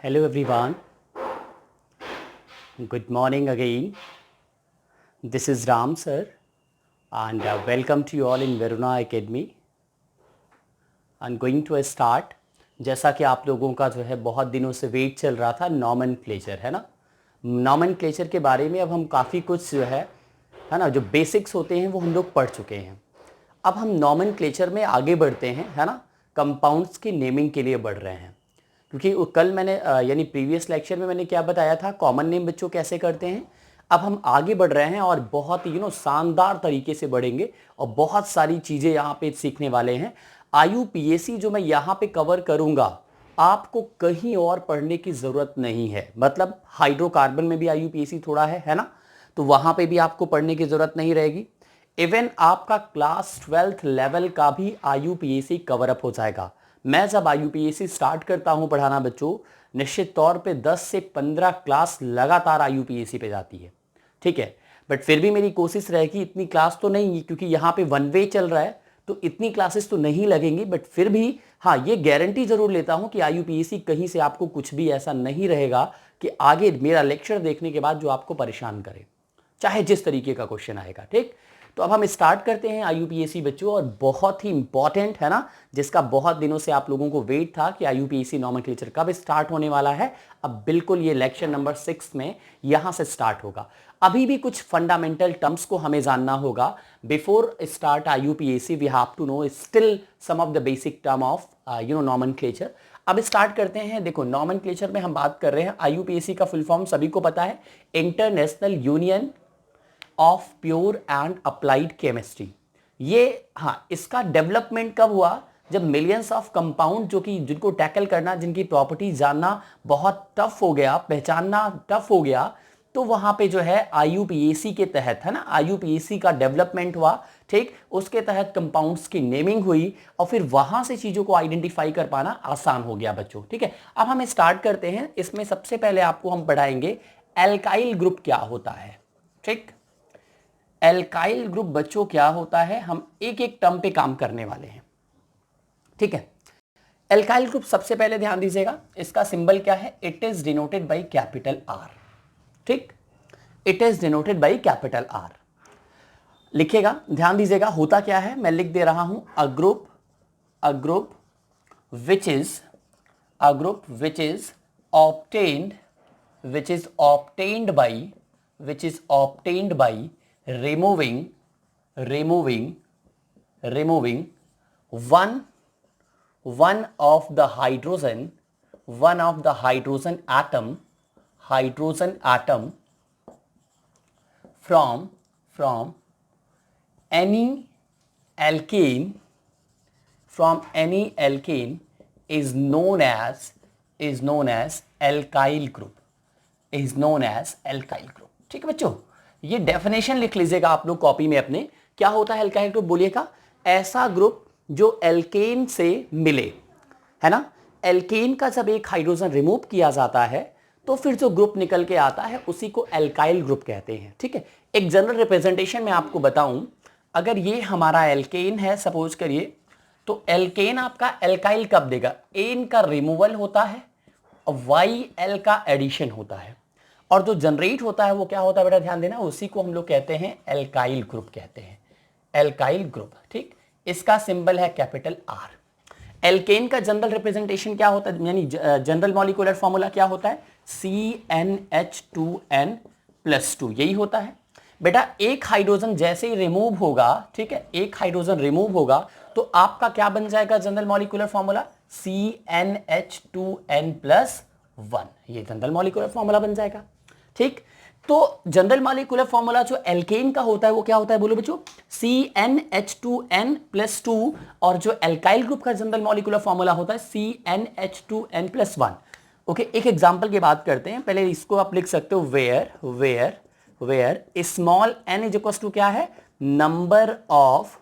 Hello everyone, good morning again. This is Ram sir and welcome to you all in Veruna Academy. I'm going to start. जैसा कि आप लोगों का जो है बहुत दिनों से वेट चल रहा था नॉमेनक्लेचर, है ना। नॉमेनक्लेचर के बारे में अब हम काफ़ी कुछ जो है ना, जो बेसिक्स होते हैं वो हम लोग पढ़ चुके हैं। अब हम नॉमेनक्लेचर में आगे बढ़ते हैं, है ना। कंपाउंड्स की नेमिंग के लिए बढ़ रहे हैं, क्योंकि कल मैंने यानी प्रीवियस लेक्चर में मैंने क्या बताया था, कॉमन नेम बच्चों कैसे करते हैं। अब हम आगे बढ़ रहे हैं और बहुत शानदार तरीके से बढ़ेंगे और बहुत सारी चीज़ें यहाँ पे सीखने वाले हैं। IUPAC जो मैं यहाँ पे कवर करूँगा, आपको कहीं और पढ़ने की ज़रूरत नहीं है। मतलब हाइड्रोकार्बन में भी IUPAC थोड़ा है ना, तो वहाँ पे भी आपको पढ़ने की ज़रूरत नहीं रहेगी। इवन आपका क्लास 12th लेवल का भी IUPAC कवर अप हो जाएगा। मैं जब IUPAC स्टार्ट करता हूं पढ़ाना बच्चों, निश्चित तौर पे 10 से 15 क्लास लगातार IUPAC पे जाती है, ठीक है। बट फिर भी मेरी कोशिश रहेगी, इतनी क्लास तो नहीं, क्योंकि यहाँ पे वन वे चल रहा है तो इतनी क्लासेस तो नहीं लगेंगी। बट फिर भी हाँ, ये गारंटी जरूर लेता हूँ कि IUPAC कहीं से आपको कुछ भी ऐसा नहीं रहेगा कि आगे मेरा लेक्चर देखने के बाद जो आपको परेशान करे, चाहे जिस तरीके का क्वेश्चन आएगा, ठीक। तो अब हम स्टार्ट करते हैं IUPAC बच्चों, और बहुत ही इंपॉर्टेंट है ना, जिसका बहुत दिनों से आप लोगों को वेट था कि IUPAC नॉमेनक्लेचर कब स्टार्ट होने वाला है। अब बिल्कुल ये लेक्चर नंबर 6 में यहां से स्टार्ट होगा। अभी भी कुछ फंडामेंटल टर्म्स को हमें जानना होगा। Before start IUPAC we have to know still some of the basic term of nomenclature. अब स्टार्ट करते हैं। देखो, नॉमेनक्लेचर में हम बात कर रहे हैं, IUPAC का फुल फॉर्म सभी को पता है, international union of pure and applied chemistry. ये हाँ, इसका डेवलपमेंट कब हुआ, जब मिलियंस ऑफ कंपाउंड जो कि जिनको टैकल करना, जिनकी प्रॉपर्टी जानना बहुत टफ हो गया, पहचानना टफ हो गया, तो वहां पे जो है IUPAC के तहत, है ना, IUPAC का डेवलपमेंट हुआ, ठीक। उसके तहत कंपाउंड्स की नेमिंग हुई और फिर वहां से चीजों को आइडेंटिफाई कर पाना आसान हो गया बच्चों, ठीक है। अब हम स्टार्ट करते हैं। इसमें सबसे पहले आपको हम पढ़ाएंगे एल्काइल ग्रुप क्या होता है, ठीक। एल्काइल ग्रुप बच्चों क्या होता है, हम एक एक टर्म पे काम करने वाले हैं, ठीक है। एल्काइल ग्रुप सबसे पहले ध्यान दीजिएगा, इसका सिंबल क्या है, it is denoted by capital R, ठीक। It is denoted by capital R लिखेगा, ध्यान दीजिएगा। होता क्या है, मैं लिख दे रहा हूं, a group which is obtained by removing one of the hydrogen atom from any alkane is known as alkyl group, ठीक है बच्चों। ये डेफिनेशन लिख लीजिएगा आप लोग कॉपी में अपने। क्या होता है एल्काइल ग्रुप, बोलिएगा। ऐसा ग्रुप जो एल्केन से मिले, है ना। एल्केन का जब एक हाइड्रोजन रिमूव किया जाता है तो फिर जो ग्रुप निकल के आता है उसी को एल्काइल ग्रुप कहते हैं, ठीक है। एक जनरल रिप्रेजेंटेशन में आपको बताऊं, अगर ये हमारा एल्केन है सपोज करिए, तो एल्केन आपका एल्काइल कब देगा, एन का रिमूवल होता है और YL का एडिशन होता है, और जो जनरेट होता है वो क्या होता है बेटा, ध्यान देना, उसी को हम लोग कहते हैं एल्काइल ग्रुप कहते हैं, एल्काइल ग्रुप, ठीक। इसका सिंबल है कैपिटल आर। एल्केन का जनरल रिप्रेजेंटेशन क्या होता है, यानी जनरल मॉलिक्यूलर फॉर्मूला क्या होता है, CnH2n+2, यही होता है बेटा। एक हाइड्रोजन जैसे ही रिमूव होगा, ठीक है, एक हाइड्रोजन रिमूव होगा तो आपका क्या बन जाएगा जनरल मॉलिक्यूलर फॉर्मूला, CnH2n+1, ये जनरल मॉलिक्यूलर फॉर्मूला बन जाएगा, ठीक। तो जनरल मॉलिक्यूलर फॉर्मूला जो एल्केन का होता है वो क्या होता है, बोलो बच्चों, CnH2n+2, और जो एल्काइल ग्रुप का जनरल मॉलिक्यूलर फॉर्मूला होता है CnH2n+1। ओके, एक एग्जांपल की बात करते हैं। पहले इसको आप लिख सकते हो, where small n is equal to क्या है, नंबर ऑफ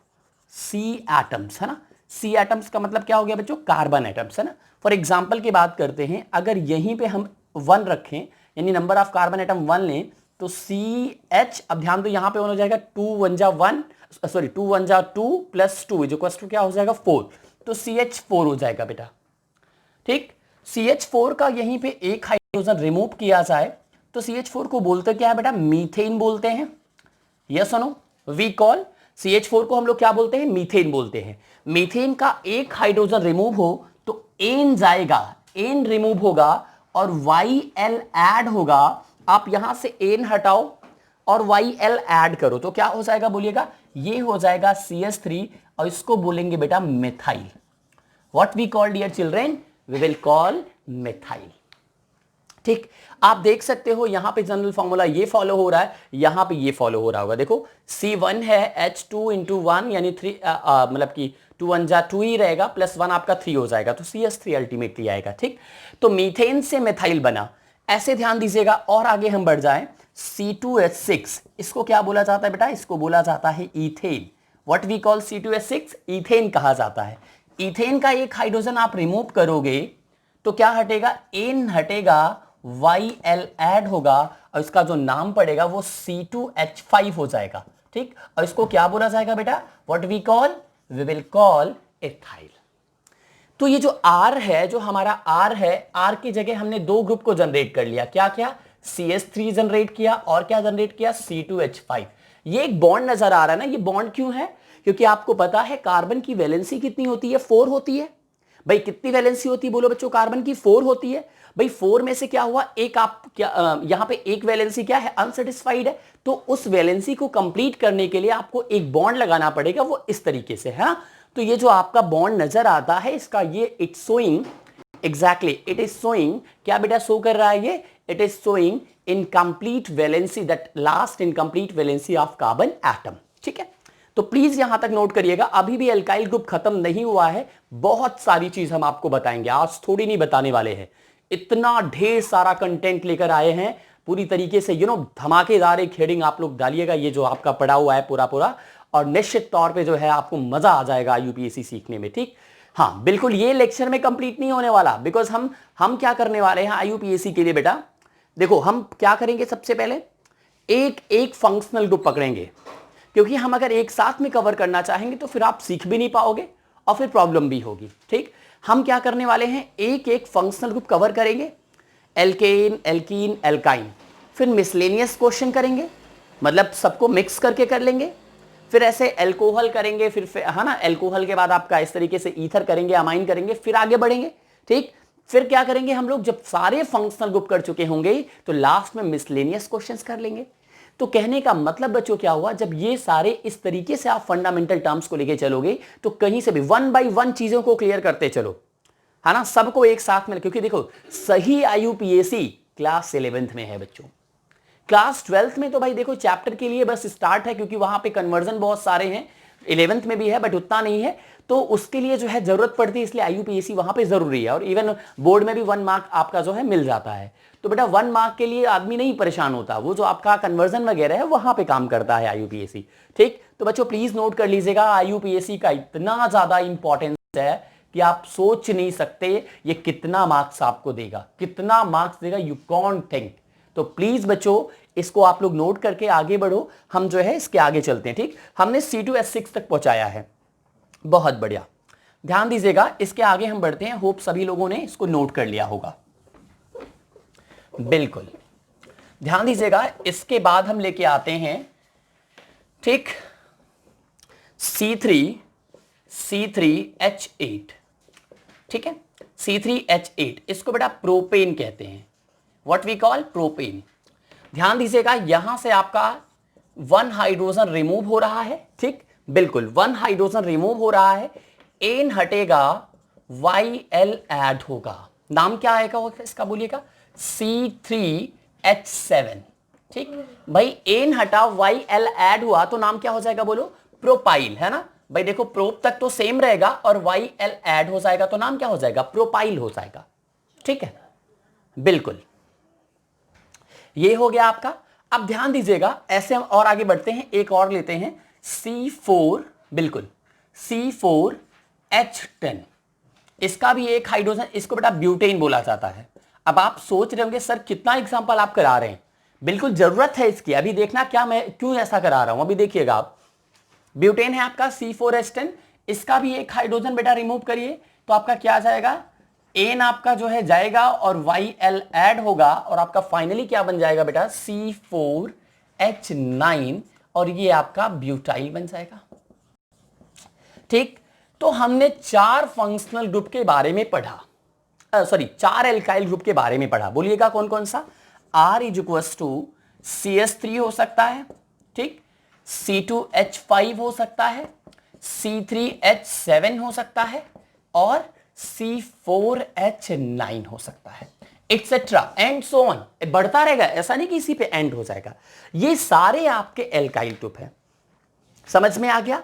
C एटम्स, है ना। C एटम्स का मतलब क्या हो गया बच्चों, कार्बन एटम्स, है ना। फॉर एग्जांपल की बात करते हैं, अगर यहीं पे हम 1 रखें, यानी नंबर ऑफ कार्बन एटम 1 लें, तो CH, अब ध्यान दो यहां पे हो जाएगा 2 1 जा 1, सॉरी 2 1 जा 2 + 2 इज इक्वल टू क्या हो जाएगा 4, तो CH4 हो जाएगा बेटा, ठीक। CH4 का यहीं पे एक हाइड्रोजन रिमूव किया जाए तो CH4 को बोलते क्या है बेटा, मीथेन बोलते हैं। यस और नो? वी कॉल CH4 को हम लोग क्या बोलते हैं, मीथेन बोलते हैं। मीथेन का एक हाइड्रोजन रिमूव हो तो एन जाएगा, एन रिमूव होगा और YL ऐड होगा। आप यहां से एन हटाओ और YL ऐड करो तो क्या हो जाएगा बोलिएगा, ये हो जाएगा CH3 और इसको बोलेंगे बेटा methyl. What we call dear children, we will call methyl. ठीक, आप देख सकते हो यहां पे जनरल फॉर्मूला ये फॉलो हो रहा है, यहां पे ये फॉलो हो रहा होगा। देखो C1 है H2 इंटू 1 यानी 3 मतलब कि 2 1 जा 2 ही रहेगा, प्लस 1 आपका 3 हो जाएगा तो CH3 अल्टीमेटली आएगा। ठीक, तो मीथेन से मिथाइल बना, ऐसे ध्यान दीजिएगा। और आगे हम बढ़ जाएं, C2H6 इसको क्या बोला जाता है बेटा, इसको बोला जाता है ethane. What we call C2H6, ethane कहा जाता है। इथेन का एक हाइड्रोजन आप रिमूव करोगे तो क्या हटेगा, एन हटेगा, YL ऐड होगा और इसका जो नाम पड़ेगा वो C2H5 हो जाएगा। ठीक, और इसको क्या बोला जाएगा बेटा, what we call, we will call ethyl. तो ये जो R है, जो हमारा R है, R की जगह हमने दो ग्रुप को जनरेट कर लिया। क्या क्या, CH3 जनरेट किया और क्या जनरेट किया, C2H5। ये एक बॉन्ड नजर आ रहा है ना, ये बॉन्ड क्यों है, क्योंकि आपको पता है कार्बन की वैलेंसी कितनी होती है, 4 होती है। भाई कितनी वैलेंसी होती है बोलो बच्चों, कार्बन की 4 होती है। भाई 4 में से क्या हुआ, एक आप क्या यहां पे एक वैलेंसी क्या है, अनसेटिस्फाइड है, तो उस वैलेंसी को कंप्लीट करने के लिए आपको एक बॉन्ड लगाना पड़ेगा, वो इस तरीके से है। तो ये जो आपका बॉन्ड नजर आता है इसका, ये it's showing exactly, it is showing क्या बेटा, शो कर रहा है ये, it is showing incomplete valency, that last incomplete valency of carbon atom. ठीक है, तो प्लीज यहां तक नोट करिएगा, अभी भी एल्काइल ग्रुप खत्म नहीं हुआ है, बहुत सारी चीज हम आपको बताएंगे, आज थोड़ी नहीं बताने वाले हैं। इतना ढेर सारा कंटेंट लेकर आए हैं, पूरी तरीके से धमाकेदार एक हेडिंग आप लोग डालिएगा, ये जो आपका पड़ा हुआ है पूरा पूरा, और निश्चित तौर पे जो है आपको मजा आ जाएगा यूपीएससी सीखने में। ठीक, हाँ बिल्कुल, ये लेक्चर में कंप्लीट नहीं होने वाला, बिकॉज हम क्या करने वाले हैं आईयूपीएससी के लिए बेटा, देखो हम क्या करेंगे, सबसे पहले एक एक फंक्शनल ग्रुप पकड़ेंगे, क्योंकि हम अगर एक साथ में कवर करना चाहेंगे तो फिर आप सीख भी नहीं पाओगे और फिर प्रॉब्लम भी होगी। ठीक, हम क्या करने वाले हैं, एक एक फंक्शनल ग्रुप कवर करेंगे, एल्केन, एल्कीन, एल्काइन, फिर मिसलेनियस क्वेश्चन करेंगे, मतलब सबको मिक्स करके कर लेंगे, फिर ऐसे एल्कोहल करेंगे, फिर है ना, एल्कोहल के बाद आपका इस तरीके से ईथर करेंगे, अमाइन करेंगे, फिर आगे बढ़ेंगे। ठीक, फिर क्या करेंगे हम लोग, जब सारे फंक्शनल ग्रुप कर चुके होंगे तो लास्ट में मिसलेनियस क्वेश्चंस कर लेंगे। तो कहने का मतलब बच्चों क्या हुआ, जब ये सारे इस तरीके से आप फंडामेंटल टर्म्स को लेके चलोगे तो कहीं से भी 1 बाय 1 चीजों को क्लियर करते चलो, है ना, सबको एक साथ में, क्योंकि देखो सही आईयूपीएससी क्लास 11th में है बच्चों, क्लास 12th में तो भाई देखो चैप्टर के लिए बस स्टार्ट है, क्योंकि वहां पे कन्वर्जन बहुत सारे हैं, 11th में भी है बट उतना नहीं है, तो उसके लिए जो है जरूरत पड़ती है, इसलिए आईयूपीएससी वहां पे जरूरी है, और इवन बोर्ड में भी 1 मार्क आपका जो है मिल जाता है। तो बेटा 1 मार्क के लिए आदमी नहीं परेशान होता, वो जो आपका कन्वर्जन वगैरह है वहां पे काम करता है आईयूपीएससी। ठीक, तो बच्चों प्लीज नोट कर लीजिएगा, आईयूपीएससी का इतना ज्यादा इंपॉर्टेंस है कि आप सोच नहीं सकते ये कितना मार्क्स आपको देगा, कितना मार्क्स देगा, यू कॉन्ट थिंक। तो प्लीज बच्चों इसको आप लोग नोट करके आगे बढ़ो, हम जो है इसके आगे चलते हैं। ठीक, हमने C2H6 तक पहुंचाया है, बहुत बढ़िया, ध्यान दीजिएगा, इसके आगे हम बढ़ते हैं, होप सभी लोगों ने इसको नोट कर लिया होगा, बिल्कुल ध्यान दीजिएगा। इसके बाद हम लेके आते हैं, ठीक, C3H8, ठीक है, C3H8, इसको बेटा प्रोपेन कहते हैं, व्हाट वी कॉल प्रोपेन। ध्यान दीजिएगा, यहां से आपका 1 हाइड्रोजन रिमूव हो रहा है, ठीक, बिल्कुल 1 हाइड्रोजन रिमूव हो रहा है, एन हटेगा, YL ऐड होगा, नाम क्या आएगा इसका बोलिएगा, C3H7। ठीक भाई, एन हटा YL ऐड हुआ तो नाम क्या हो जाएगा बोलो, प्रोपाइल, है ना भाई, देखो प्रोप तक तो सेम रहेगा और YL ऐड हो जाएगा तो नाम क्या हो जाएगा, प्रोपाइल हो जाएगा। ठीक है, बिल्कुल, ये हो गया आपका। अब ध्यान दीजिएगा, ऐसे हम और आगे बढ़ते हैं, एक और लेते हैं C4, बिल्कुल C4H10, इसका भी एक हाइड्रोजन, इसको बेटा ब्यूटेन बोला जाता है। अब आप सोच रहे होंगे सर कितना एग्जांपल आप करा रहे हैं, बिल्कुल जरूरत है इसकी, अभी देखना क्या मैं क्यों ऐसा करा रहा हूं, अभी देखिएगा आप। ब्यूटेन है आपका C4H10, इसका भी एक हाइड्रोजन बेटा रिमूव करिए तो आपका क्या आ जाएगा, एन आपका जो है जाएगा और YL ऐड होगा और आपका फाइनली क्या बन जाएगा बेटा, C4H9 और ये आपका ब्यूटाइल बन जाएगा। ठीक, तो हमने 4 फंक्शनल ग्रुप के बारे में पढ़ा, सॉरी 4 एल्काइल ग्रुप के बारे में पढ़ा। बोलिएगा कौन कौन सा। R is equals to CH3 हो सकता है, ठीक, C2H5 हो सकता है, C3H7 हो सकता है और C4H9 हो सकता है, एक्सेट्रा एंड सो ऑन, बढ़ता रहेगा, ऐसा नहीं कि इसी पे एंड हो जाएगा। ये सारे आपके एल्काइल ग्रुप है। समझ में आ गया।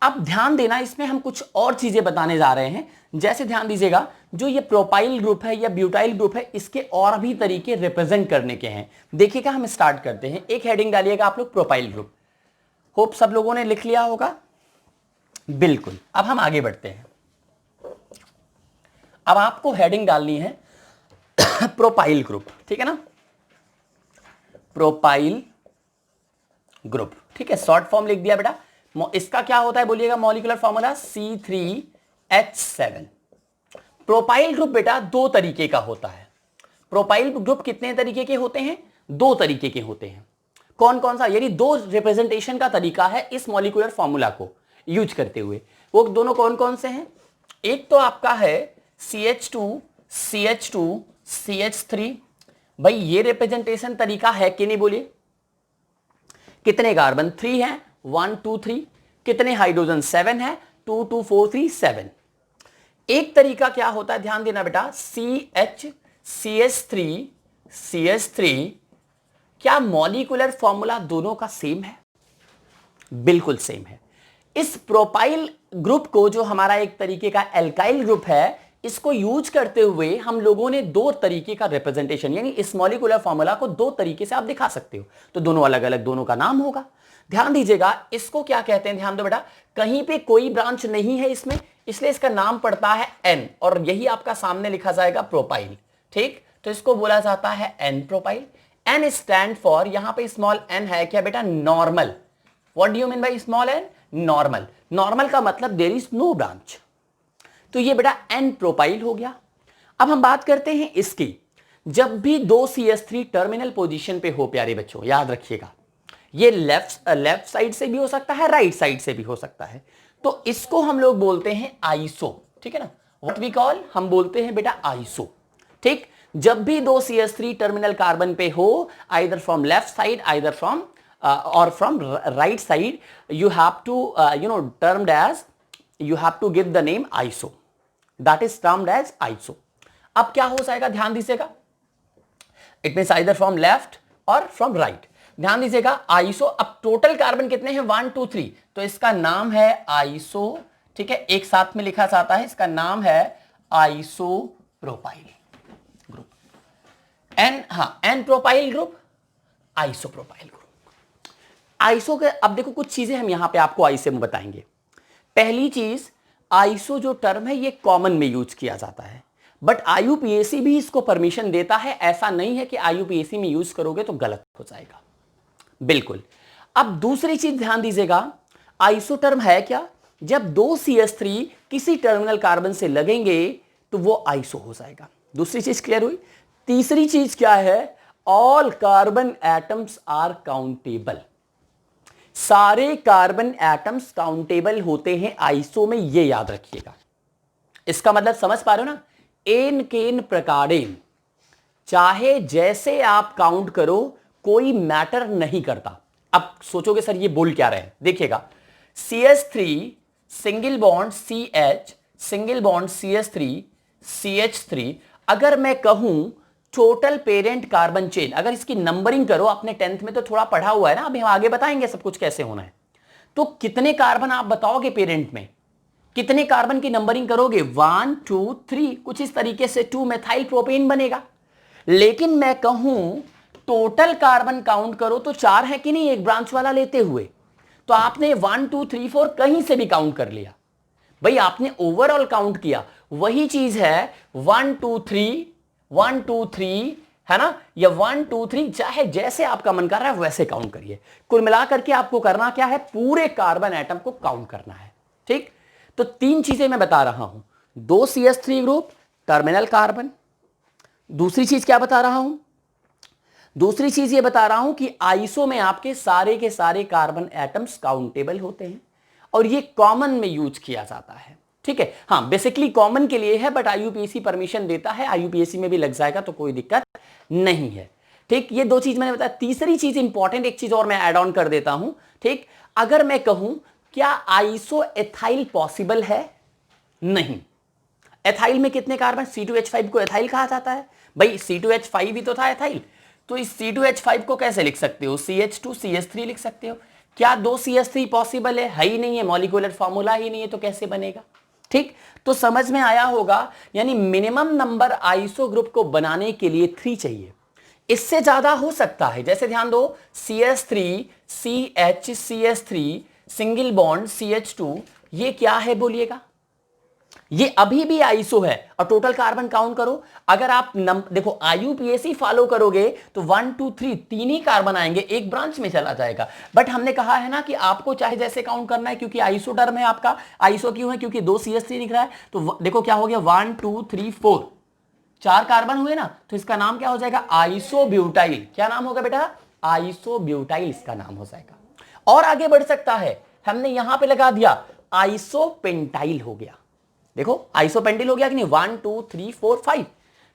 अब ध्यान देना, इसमें हम कुछ और चीजें बताने जा रहे हैं। जैसे ध्यान दीजिएगा, जो ये प्रोपाइल ग्रुप है या ब्यूटाइल ग्रुप है, इसके और भी तरीके रिप्रेजेंट करने के हैं। देखिएगा, हम स्टार्ट करते हैं। एक हेडिंग डालिएगा आप लोग, प्रोपाइल ग्रुप। होप सब लोगों ने लिख लिया होगा। बिल्कुल, अब हम आगे बढ़ते हैं। अब आपको हेडिंग डालनी है प्रोपाइल ग्रुप, ठीक है ना, प्रोपाइल ग्रुप, ठीक है। शॉर्ट फॉर्म लिख दिया बेटा। इसका क्या होता है बोलिएगा, molecular formula C3H7। Propyl group बेटा 2 तरीके का होता है। प्रोपाइल ग्रुप कितने तरीके के होते हैं, 2 तरीके के होते हैं। कौन कौन सा, यानी 2 रिप्रेजेंटेशन का तरीका है इस मॉलिक्यूलर फॉर्मूला को यूज करते हुए। वो दोनों कौन कौन से हैं, एक तो आपका है CH2 CH2 CH3। भाई ये रिप्रेजेंटेशन तरीका है कि नहीं, बोलिए। कितने कार्बन 3 हैं, 1 2 3। कितने हाइड्रोजन 7 है, 2 2 4 3 7। एक तरीका क्या होता है, ध्यान देना बेटा, CH3 क्या मॉलिक्यूलर फॉर्मूला दोनों का सेम है, बिल्कुल सेम है। इस प्रोपाइल ग्रुप को, जो हमारा एक तरीके का एल्काइल ग्रुप है, इसको यूज करते हुए हम लोगों ने 2 तरीके का रिप्रेजेंटेशन, यानी इस मॉलिक्यूलर फॉर्मूला को 2 तरीके से आप दिखा सकते हो। तो दोनों अलग अलग, दोनों का नाम होगा। ध्यान दीजिएगा, इसको क्या कहते हैं, ध्यान दो बेटा। कहीं पे कोई ब्रांच नहीं है इसमें, इसलिए इसका नाम पड़ता है N और यही आपका सामने लिखा जाएगा प्रोपाइल, ठीक। तो इसको बोला जाता है N propyl. N stand for, यहां पे स्मॉल n है क्या बेटा, normal. What do you mean by small n, normal. Normal का मतलब देयर इज नो ब्रांच। तो ये बेटा N प्रोपाइल हो गया। अब हम बात करते हैं इसकी। जब भी 2 CH3 टर्मिनल पोजीशन पे हो, प्यारे बच्चों याद रखिएगा, ये लेफ्ट साइड से भी हो सकता है, राइट साइड से भी हो सकता है। तो इसको हम लोग बोलते हैं आइसो, ठीक है ना। व्हाट वी कॉल, हम बोलते हैं बेटा आइसो, ठीक। जब भी 2 CH3 टर्मिनल कार्बन पे हो, either from left side, either from और from right side, you have to termed as, you have to give the name iso, that is termed as iso। अब क्या हो जाएगा, ध्यान दीजिएगा, it means either from left और from right. ध्यान दीजिएगा, आइसो। अब टोटल कार्बन कितने हैं, 1 2 3, तो इसका नाम है आइसो, ठीक है। एक साथ में लिखा जाता है, इसका नाम है आइसो प्रोपाइल ग्रुप। एन, हाँ, n propyl group, isopropyl group. Iso के, अब देखो कुछ चीजें हम यहां पे आपको आइसो में बताएंगे। पहली चीज, आइसो जो टर्म है ये कॉमन में यूज किया जाता है, बट IUPAC भी इसको परमिशन देता है। ऐसा नहीं है कि IUPAC में यूज करोगे तो गलत हो जाएगा, बिल्कुल। अब दूसरी चीज ध्यान दीजिएगा, आइसो टर्म है क्या, जब 2 CH3 किसी टर्मिनल कार्बन से लगेंगे तो वो आइसो हो जाएगा। दूसरी चीज क्लियर हुई। तीसरी चीज क्या है, all carbon atoms are countable. सारे कार्बन एटम्स काउंटेबल होते हैं आइसो में, ये याद रखिएगा। इसका मतलब समझ पा रहे हो ना, एन केन प्रकारेण, चाहे जैसे आप काउंट करो कोई मैटर नहीं करता। अब सोचोगे सर ये बोल क्या रहे हैं, देखिएगा, CH3 single bond CH, single bond CH3 CH3। अगर मैं कहूं टोटल पेरेंट कार्बन चेन, अगर इसकी नंबरिंग करो, अपने 10th में तो थोड़ा पढ़ा हुआ है ना, अभी हम आगे बताएंगे सब कुछ कैसे होना है। तो कितने कार्बन आप बताओगे पेरेंट में, कितने कार्बन की नंबरिंग करोगे, 1 2 3, कुछ इस तरीके से 2 मेथाइल प्रोपेन बनेगा। लेकिन मैं कहूं टोटल कार्बन काउंट करो तो 4 है कि नहीं, एक ब्रांच वाला लेते हुए, तो आपने 1 2 3 4 कहीं से भी काउंट कर लिया, भाई आपने ओवरऑल काउंट किया। वही चीज है 1 2 3 1 2 3, है ना, या 1 2 3, चाहे जैसे आपका मन कर रहा है वैसे काउंट करिए। कुल मिलाकर के आपको करना क्या है, पूरे कार्बन एटम को काउंट करना है, ठीक। तो 3 चीजें मैं बता रहा हूं, 2 CH3 ग्रुप, टर्मिनल कार्बन। दूसरी चीज क्या बता रहा हूं, दूसरी चीज ये बता रहा हूं कि आइसो में आपके सारे के सारे कार्बन एटम्स काउंटेबल होते हैं और ये कॉमन में यूज किया जाता है। ठीक है, हाँ बेसिकली कॉमन के लिए है, बट आईयूपीएसी परमिशन देता है, आईयूपीएसी में भी लग जाएगा तो कोई दिक्कत नहीं है। ठीक, ये दो चीज मैंने बताया। तीसरी चीज इंपॉर्टेंट, एक चीज और मैं ऐड ऑन कर देता हूं। ठीक, अगर मैं कहूं क्या आइसो एथाइल पॉसिबल है, नहीं। एथाइल में कितने कार्बन, C2H5 को एथाइल कहा जाता है भाई, C2H5 ही तो था एथाइल, तो इस C2H5 को कैसे लिख सकते हो, CH2CH3 लिख सकते हो। क्या 2 CH3 पॉसिबल है ही नहीं है, मॉलिक्यूलर फॉर्मूला ही नहीं है, तो कैसे बनेगा। ठीक, तो समझ में आया होगा, यानी मिनिमम नंबर आइसो ग्रुप को बनाने के लिए 3 चाहिए। इससे ज्यादा हो सकता है, जैसे ध्यान दो CH3 CH single bond CH2, ये क्या है बोलिएगा, ये अभी भी आइसो है। और टोटल कार्बन काउंट करो, अगर आप देखो आईयूपीएसी फॉलो करोगे तो 1 2 3 तीन ही कार्बन आएंगे, एक ब्रांच में चला जाएगा। बट हमने कहा है ना कि आपको चाहे जैसे काउंट करना है, क्योंकि आइसो टर्म है आपका। आइसो क्यों है, क्योंकि 2 CH3 दिख रहा है, तो देखो क्या हो गया, 1 2 3 4 4 कार्बन हुए ना, तो इसका नाम क्या हो जाएगा, आइसोब्यूटाइल। क्या नाम होगा बेटा, आइसोब्यूटाइल इसका नाम हो जाएगा। और आगे बढ़ सकता है, हमने यहां पे लगा दिया आइसोपेंटाइल हो गया। देखो आइसोपेंटिल हो गया कि नहीं, 1 2 3 4 5।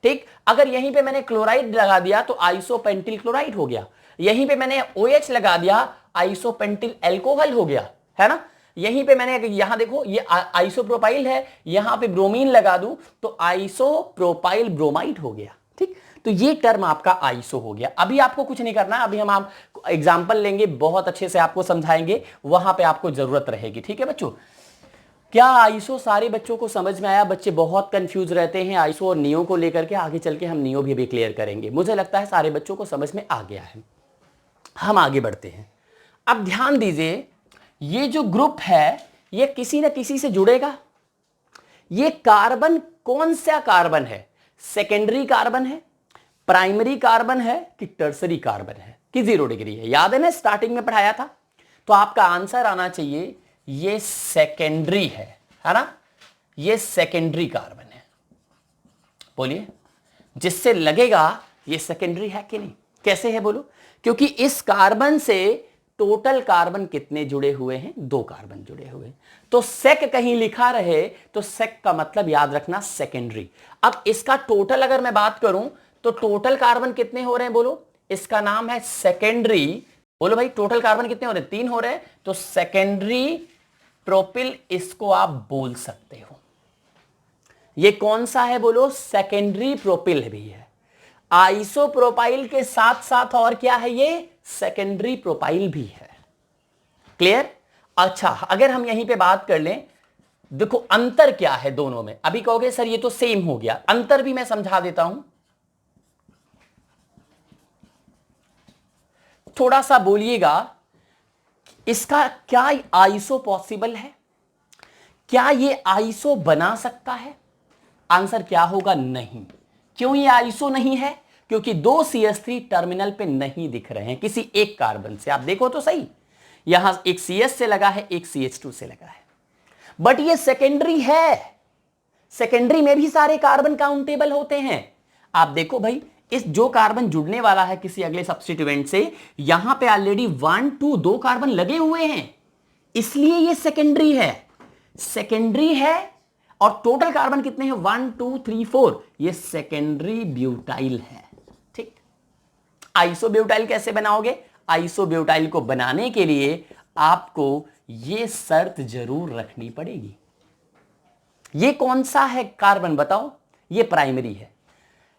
ठीक, अगर यहीं पे मैंने क्लोराइड लगा दिया तो आइसोपेंटिल क्लोराइड हो गया। यहीं पे मैंने OH लगा दिया, आइसोपेंटिल एल्कोहल हो गया, है ना। यहीं पे मैंने, यहां देखो ये आइसोप्रोपाइल है, यहां पे ब्रोमीन लगा दूं तो आइसोप्रोपाइल ब्रोमाइड हो गया। ठीक, तो ये टर्म आपका आइसो हो गया। अभी आपको कुछ नहीं करना है, अभी हम आप एग्जांपल लेंगे, बहुत अच्छे से आपको समझाएंगे, वहां पे आपको जरूरत रहेगी। ठीक है बच्चों, क्या आइसो सारे बच्चों को समझ में आया। बच्चे बहुत कंफ्यूज रहते हैं आइसो और नियो को लेकर के, आगे चल के हम नियो भी क्लियर करेंगे। मुझे लगता है सारे बच्चों को समझ में आ गया है। हम आगे बढ़ते हैं। अब ध्यान दीजिए, ये जो ग्रुप है ये किसी न किसी से जुड़ेगा। ये कार्बन कौन सा कार्बन है, सेकेंडरी कार्बन है, प्राइमरी कार्बन है कि टर्सरी कार्बन है कि 0 डिग्री है। याद है ना, स्टार्टिंग में पढ़ाया था। तो आपका आंसर आना चाहिए ये सेकेंडरी है ना, ये सेकेंडरी कार्बन है। बोलिए, जिससे लगेगा ये सेकेंडरी है कि नहीं। कैसे है बोलो, क्योंकि इस कार्बन से टोटल कार्बन कितने जुड़े हुए हैं, 2 कार्बन जुड़े हुए हैं। तो सेक कहीं लिखा रहे तो सेक का मतलब याद रखना सेकेंडरी। अब इसका टोटल अगर मैं बात करूं तो टोटल कार्बन कितने हो रहे हैं बोलो, इसका नाम है सेकेंडरी। बोलो भाई टोटल कार्बन कितने हो रहे हैं, 3 हो रहे हैं, तो सेकेंडरी प्रोपिल इसको आप बोल सकते हो। ये कौन सा है बोलो, सेकेंडरी प्रोपिल भी है। आइसोप्रोपाइल के साथ साथ और क्या है, ये सेकेंडरी प्रोपाइल भी है। क्लियर। अच्छा, अगर हम यहीं पे बात कर लें, देखो अंतर क्या है दोनों में। अभी कहोगे सर ये तो सेम हो गया, अंतर भी मैं समझा देता हूं। थोड़ा सा बोलिएगा, इसका क्या आइसो पॉसिबल है, क्या ये आइसो बना सकता है। आंसर क्या होगा, नहीं। क्यों ये आइसो नहीं है, क्योंकि 2 CH3 टर्मिनल पे नहीं दिख रहे हैं किसी एक कार्बन से। आप देखो तो सही, यहां एक CH से लगा है, एक CH2 से लगा है, बट ये सेकेंडरी है। सेकेंडरी में भी सारे कार्बन काउंटेबल होते हैं। आप देखो भाई, इस जो कार्बन जुड़ने वाला है किसी अगले सब्स्टिट्यूएंट से, यहां पे ऑलरेडी 1 2 2 कार्बन लगे हुए हैं, इसलिए ये सेकेंडरी है। सेकेंडरी है और टोटल कार्बन कितने हैं, 1 2 3 4, ये सेकेंडरी ब्यूटाइल है। ठीक, आइसोब्यूटाइल कैसे बनाओगे, आइसोब्यूटाइल को बनाने के लिए आपको ये शर्त जरूर रखनी पड़ेगी। ये कौन सा है कार्बन बताओ, ये प्राइमरी है।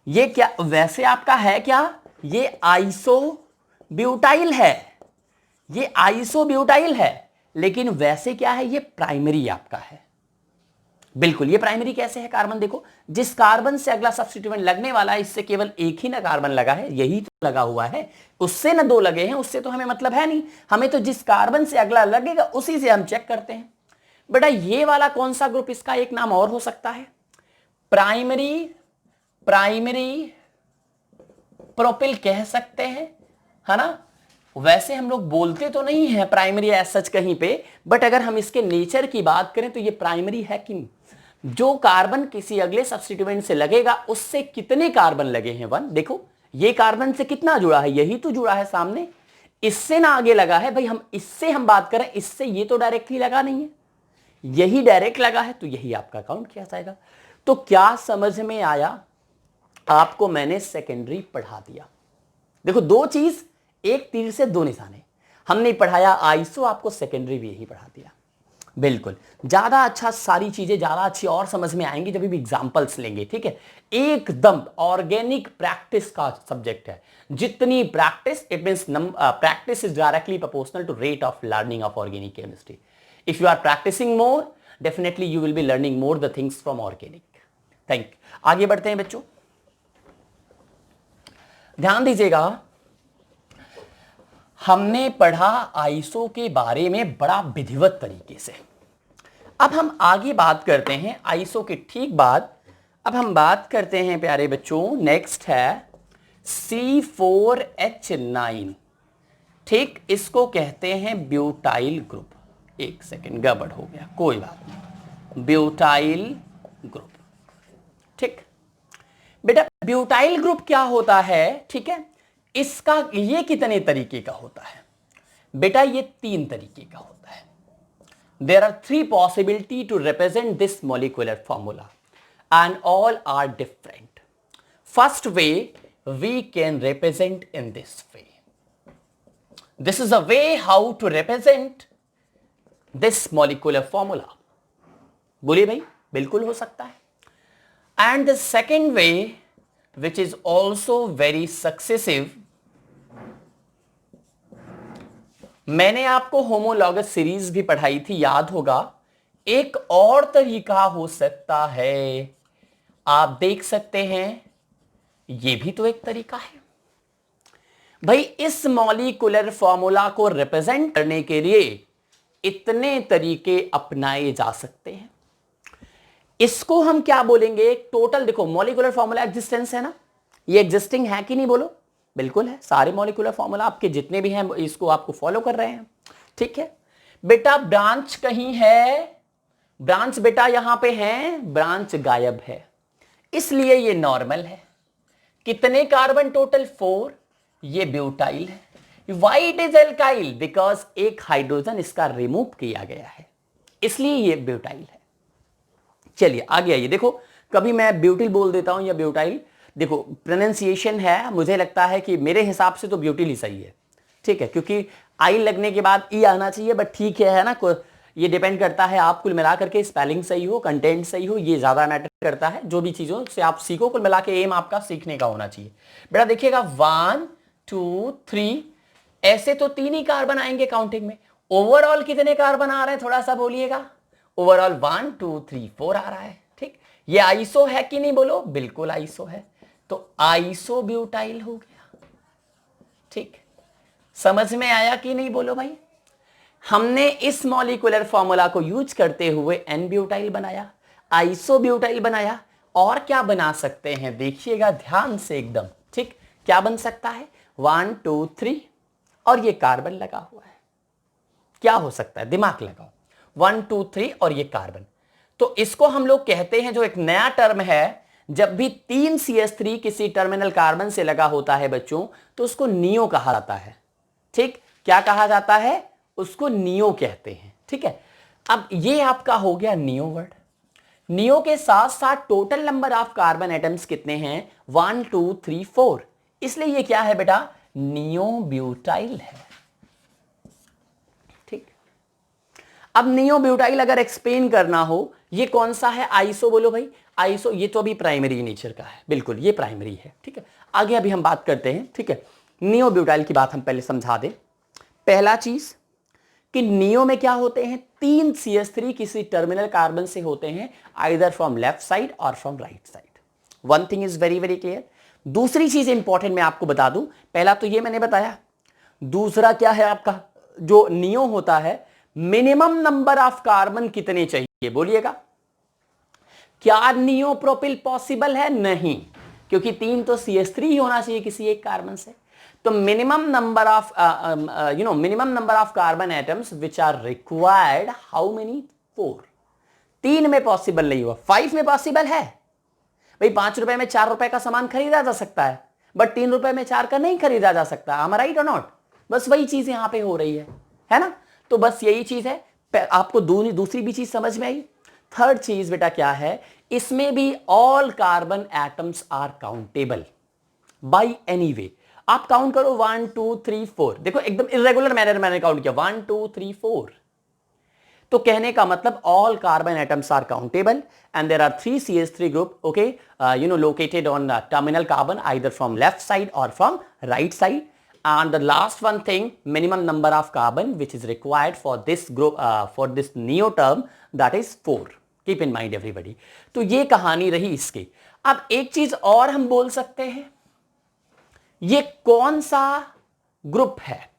ये क्या वैसे आपका है क्या, ये आइसोब्यूटाइल है, ये आइसोब्यूटाइल है, लेकिन वैसे क्या है, ये प्राइमरी आपका है। बिल्कुल, ये प्राइमरी कैसे है कार्बन, देखो जिस कार्बन से अगला सब्स्टिट्यूएंट लगने वाला है, इससे केवल एक ही ना कार्बन लगा है, यही तो लगा हुआ है, उससे ना 2 लगे हैं, उससे तो हमें मतलब है नहीं। हमें तो जिस कार्बन से अगला लगेगा उसी से हम चेक करते हैं। बेटा ये वाला कौन सा ग्रुप, इसका एक नाम और हो सकता है, प्राइमरी प्रोपिल कह सकते हैं, है ना। वैसे हम लोग बोलते तो नहीं है प्राइमरी एज सच कहीं पे, बट अगर हम इसके नेचर की बात करें तो ये प्राइमरी है कि नहीं। जो कार्बन किसी अगले सब्स्टिट्यूएंट से लगेगा उससे कितने कार्बन लगे हैं, 1। देखो ये कार्बन से कितना जुड़ा है, यही तो जुड़ा है सामने, इससे ना आगे लगा है भाई, हम बात करें इससे, ये तो डायरेक्टली लगा नहीं है, यही डायरेक्ट लगा है, तो यही आपका काउंट किया जाएगा। तो क्या समझ में आया आपको, मैंने सेकेंडरी पढ़ा दिया। देखो दो चीज, एक तीर से दो निशाने, हमने पढ़ाया आइसो, आपको सेकेंडरी भी यही पढ़ा दिया। बिल्कुल ज्यादा अच्छा, सारी चीजें ज्यादा अच्छी और समझ में आएंगी जब भी एग्जांपल्स लेंगे, ठीक है। एकदम ऑर्गेनिक प्रैक्टिस का सब्जेक्ट है, जितनी practice, it means practice is directly proportional to rate of learning of organic chemistry. If you are practicing more, definitely you will be learning more the things from organic. Thank you. आगे बढ़ते हैं बच्चों, ध्यान दीजिएगा, हमने पढ़ा iso के बारे में बड़ा विधिवत तरीके से। अब हम आगे बात करते हैं आइसो के ठीक बाद, अब हम बात करते हैं प्यारे बच्चों, नेक्स्ट है C4H9, ठीक, इसको कहते हैं ब्यूटाइल ग्रुप। एक सेकेंड, गड़बड़ हो गया, कोई बात नहीं, ब्यूटाइल ग्रुप, ठीक। बेटा ब्यूटाइल ग्रुप क्या होता है, ठीक है, इसका ये कितने तरीके का होता है बेटा, ये 3 तरीके का होता है। There are 3 possibility to represent this molecular formula and all are different. First way we can represent in this way, this is a way how to represent this molecular formula. बोलिए भाई, बिल्कुल हो सकता है। And the second way which is also very successive, मैंने आपको homologous series भी पढ़ाई थी, याद होगा। एक और तरीका हो सकता है, आप देख सकते हैं, ये भी तो एक तरीका है भाई। इस मॉलिक्यूलर फॉर्मूला को रिप्रेजेंट करने के लिए इतने तरीके अपनाए जा सकते हैं। इसको हम क्या बोलेंगे, टोटल, देखो मॉलिक्यूलर फॉर्मूला एग्जिस्टेंस है ना, ये एग्जिस्टिंग है कि नहीं, बोलो। बिल्कुल है, सारे मॉलिक्यूलर फॉर्मूला आपके जितने भी हैं इसको आपको फॉलो कर रहे हैं, ठीक है। बेटा ब्रांच कहीं है, ब्रांच बेटा यहां पे है, ब्रांच गायब है, इसलिए ये नॉर्मल है। कितने कार्बन टोटल, 4, ये ब्यूटाइल है। Why it is alkyl, because एक हाइड्रोजन इसका रिमूव किया गया है, इसलिए ये ब्यूटाइल है। चलिए आगे आइए, देखो कभी मैं ब्यूटिल बोल देता हूं या ब्यूटाइल, देखो प्रोनाउंसिएशन है, मुझे लगता है कि मेरे हिसाब से तो ब्यूटिल ही सही है, ठीक है, क्योंकि आई लगने के बाद ई आना चाहिए, बट ठीक है ना, ये डिपेंड करता है आप कुल मिला करके स्पेलिंग सही हो, कंटेंट सही हो, ये ज्यादा मैटर करता है। जो भी चीजों से आप सीखो, कुल मिला के एम आपका सीखने का होना चाहिए। बेटा देखिएगा 1 2 3, ऐसे तो 3 ही कार्बन आएंगे काउंटिंग में। ओवरऑल कितने कार्बन आ रहे हैं, थोड़ा सा बोलिएगा। ओवरऑल 1 2 3 4 आ रहा है, ठीक। ये आइसो है कि नहीं, बोलो। बिल्कुल आइसो है, तो आइसो ब्यूटाइल हो गया, ठीक। समझ में आया कि नहीं, बोलो भाई। हमने इस मॉलिक्यूलर फॉर्मूला को यूज करते हुए एन ब्यूटाइल बनाया, आइसो ब्यूटाइल बनाया, और क्या बना सकते हैं, देखिएगा ध्यान से एकदम, ठीक। क्या बन सकता है, 1 2 3, और ये कार्बन लगा हुआ है, क्या हो सकता है, दिमाग लगाओ। 1 2 3 और ये कार्बन, तो इसको हम लोग कहते हैं, जो एक नया टर्म है, जब भी 3 CH3 किसी टर्मिनल कार्बन से लगा होता है बच्चों, तो उसको नियो कहा जाता है, ठीक। क्या कहा जाता है, उसको नियो कहते हैं, ठीक है। अब ये आपका हो गया नियो वर्ड। नियो के साथ साथ total number of carbon atoms कितने हैं, 1 2 3 4, इसलिए ये क्या है बेटा, नियो ब्यूटाइल है, ठीक। अब नियो ब्यूटाइल अगर एक्सप्लेन करना हो, ये कौन सा है, आइसो, बोलो भाई। आइसो ये तो अभी प्राइमरी नेचर का है, बिल्कुल ये प्राइमरी है, ठीक है। आगे अभी हम बात करते हैं, ठीक है। नियो ब्यूटाइल की बात हम पहले समझा दें। पहला चीज कि नियो में क्या होते हैं, 3 CH3 किसी टर्मिनल कार्बन से होते हैं, आइदर फ्रॉम लेफ्ट साइड और from right side. One thing is very very clear. दूसरी चीज इंपॉर्टेंट मैं आपको बता दूं, पहला तो ये मैंने बताया, दूसरा क्या है आपका, जो नियो होता है, मिनिमम नंबर ऑफ कार्बन कितने चाहिए, बोलिएगा। क्या नियो प्रोपिल पॉसिबल है, नहीं, क्योंकि 3 तो CH3 ही होना चाहिए किसी एक कार्बन से। तो minimum number of minimum number of carbon atoms which are required, how many, 4। 3 में पॉसिबल नहीं हुआ, 5 में पॉसिबल है। भाई 5 रुपए में 4 रुपए का सामान खरीदा जा सकता है, बट 3 रुपए में 4 का नहीं खरीदा जा सकता। am I right or not? बस वही चीज यहां पे हो रही है ना। तो बस यही चीज है। आपको दूसरी भी चीज समझ में आई। थर्ड चीज बेटा क्या है, इसमें भी all carbon atoms are countable by any way. आप काउंट करो 1 2 3 4, देखो एकदम इरेगुलर मैनर मैंने काउंट किया 1 2 3 4। तो कहने का मतलब all carbon atoms are countable and there are 3 CH3 group, okay, located on terminal carbon either from left side और from right side. And the last one thing, minimum number of carbon which is required for this group, for this neo term, that is 4. Keep in mind everybody. तो ये कहानी रही इसकी. अब एक चीज और हम बोल सकते हैं, ये कौन सा ग्रुप है,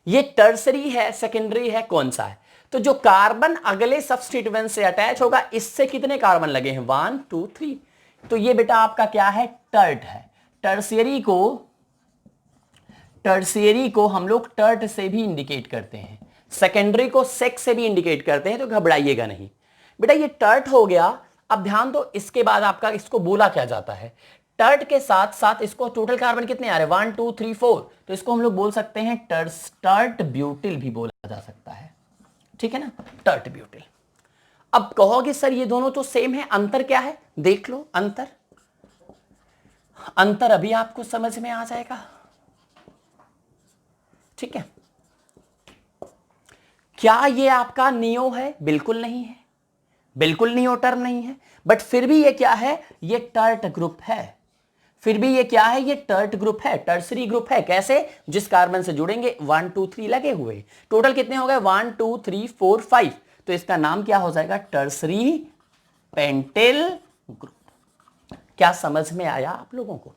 ये टर्सरी है, सेकेंडरी है, कौन सा है? तो जो कार्बन अगले सबस्टिट्यूएंट से अटैच होगा, इससे कितने कार्बन लगे हैं? 1 2 3. तो ये बेटा आपका क्या है? टर्ट है. टर्सियरी को हम लोग टर्ट से भी इंडिकेट करते हैं, सेकेंडरी को सेक से भी इंडिकेट करते हैं, तो घबराइएगा नहीं बेटा. ये टर्ट हो गया. अब ध्यान दो, इसके बाद आपका इसको बोला क्या जाता है? टर्ट के साथ साथ इसको टोटल कार्बन कितने आ रहे हैं? 1 2 3 4. तो इसको हम लोग बोल सकते हैं टर्ट ब्यूटिल भी बोला जा सकता है, ठीक है ना, टर्ट ब्यूटिल. अब कहोगे सर ये दोनों तो सेम है, अंतर क्या है? देख लो अंतर अभी आपको समझ में आ जाएगा, ठीक है. क्या ये आपका नियो है? बिल्कुल नहीं है, बिल्कुल नियो टर्म नहीं है. बट फिर भी ये क्या है? ये टर्ट ग्रुप है. फिर भी ये क्या है? ये टर्ट ग्रुप है, टर्सरी ग्रुप है. कैसे? जिस कार्बन से जुड़ेंगे 1 2 3 लगे हुए. टोटल कितने हो गए? 1 2 3 4 5. तो इसका नाम क्या हो जाएगा? Tertiary pentyl group. क्या समझ में आया आप लोगों को?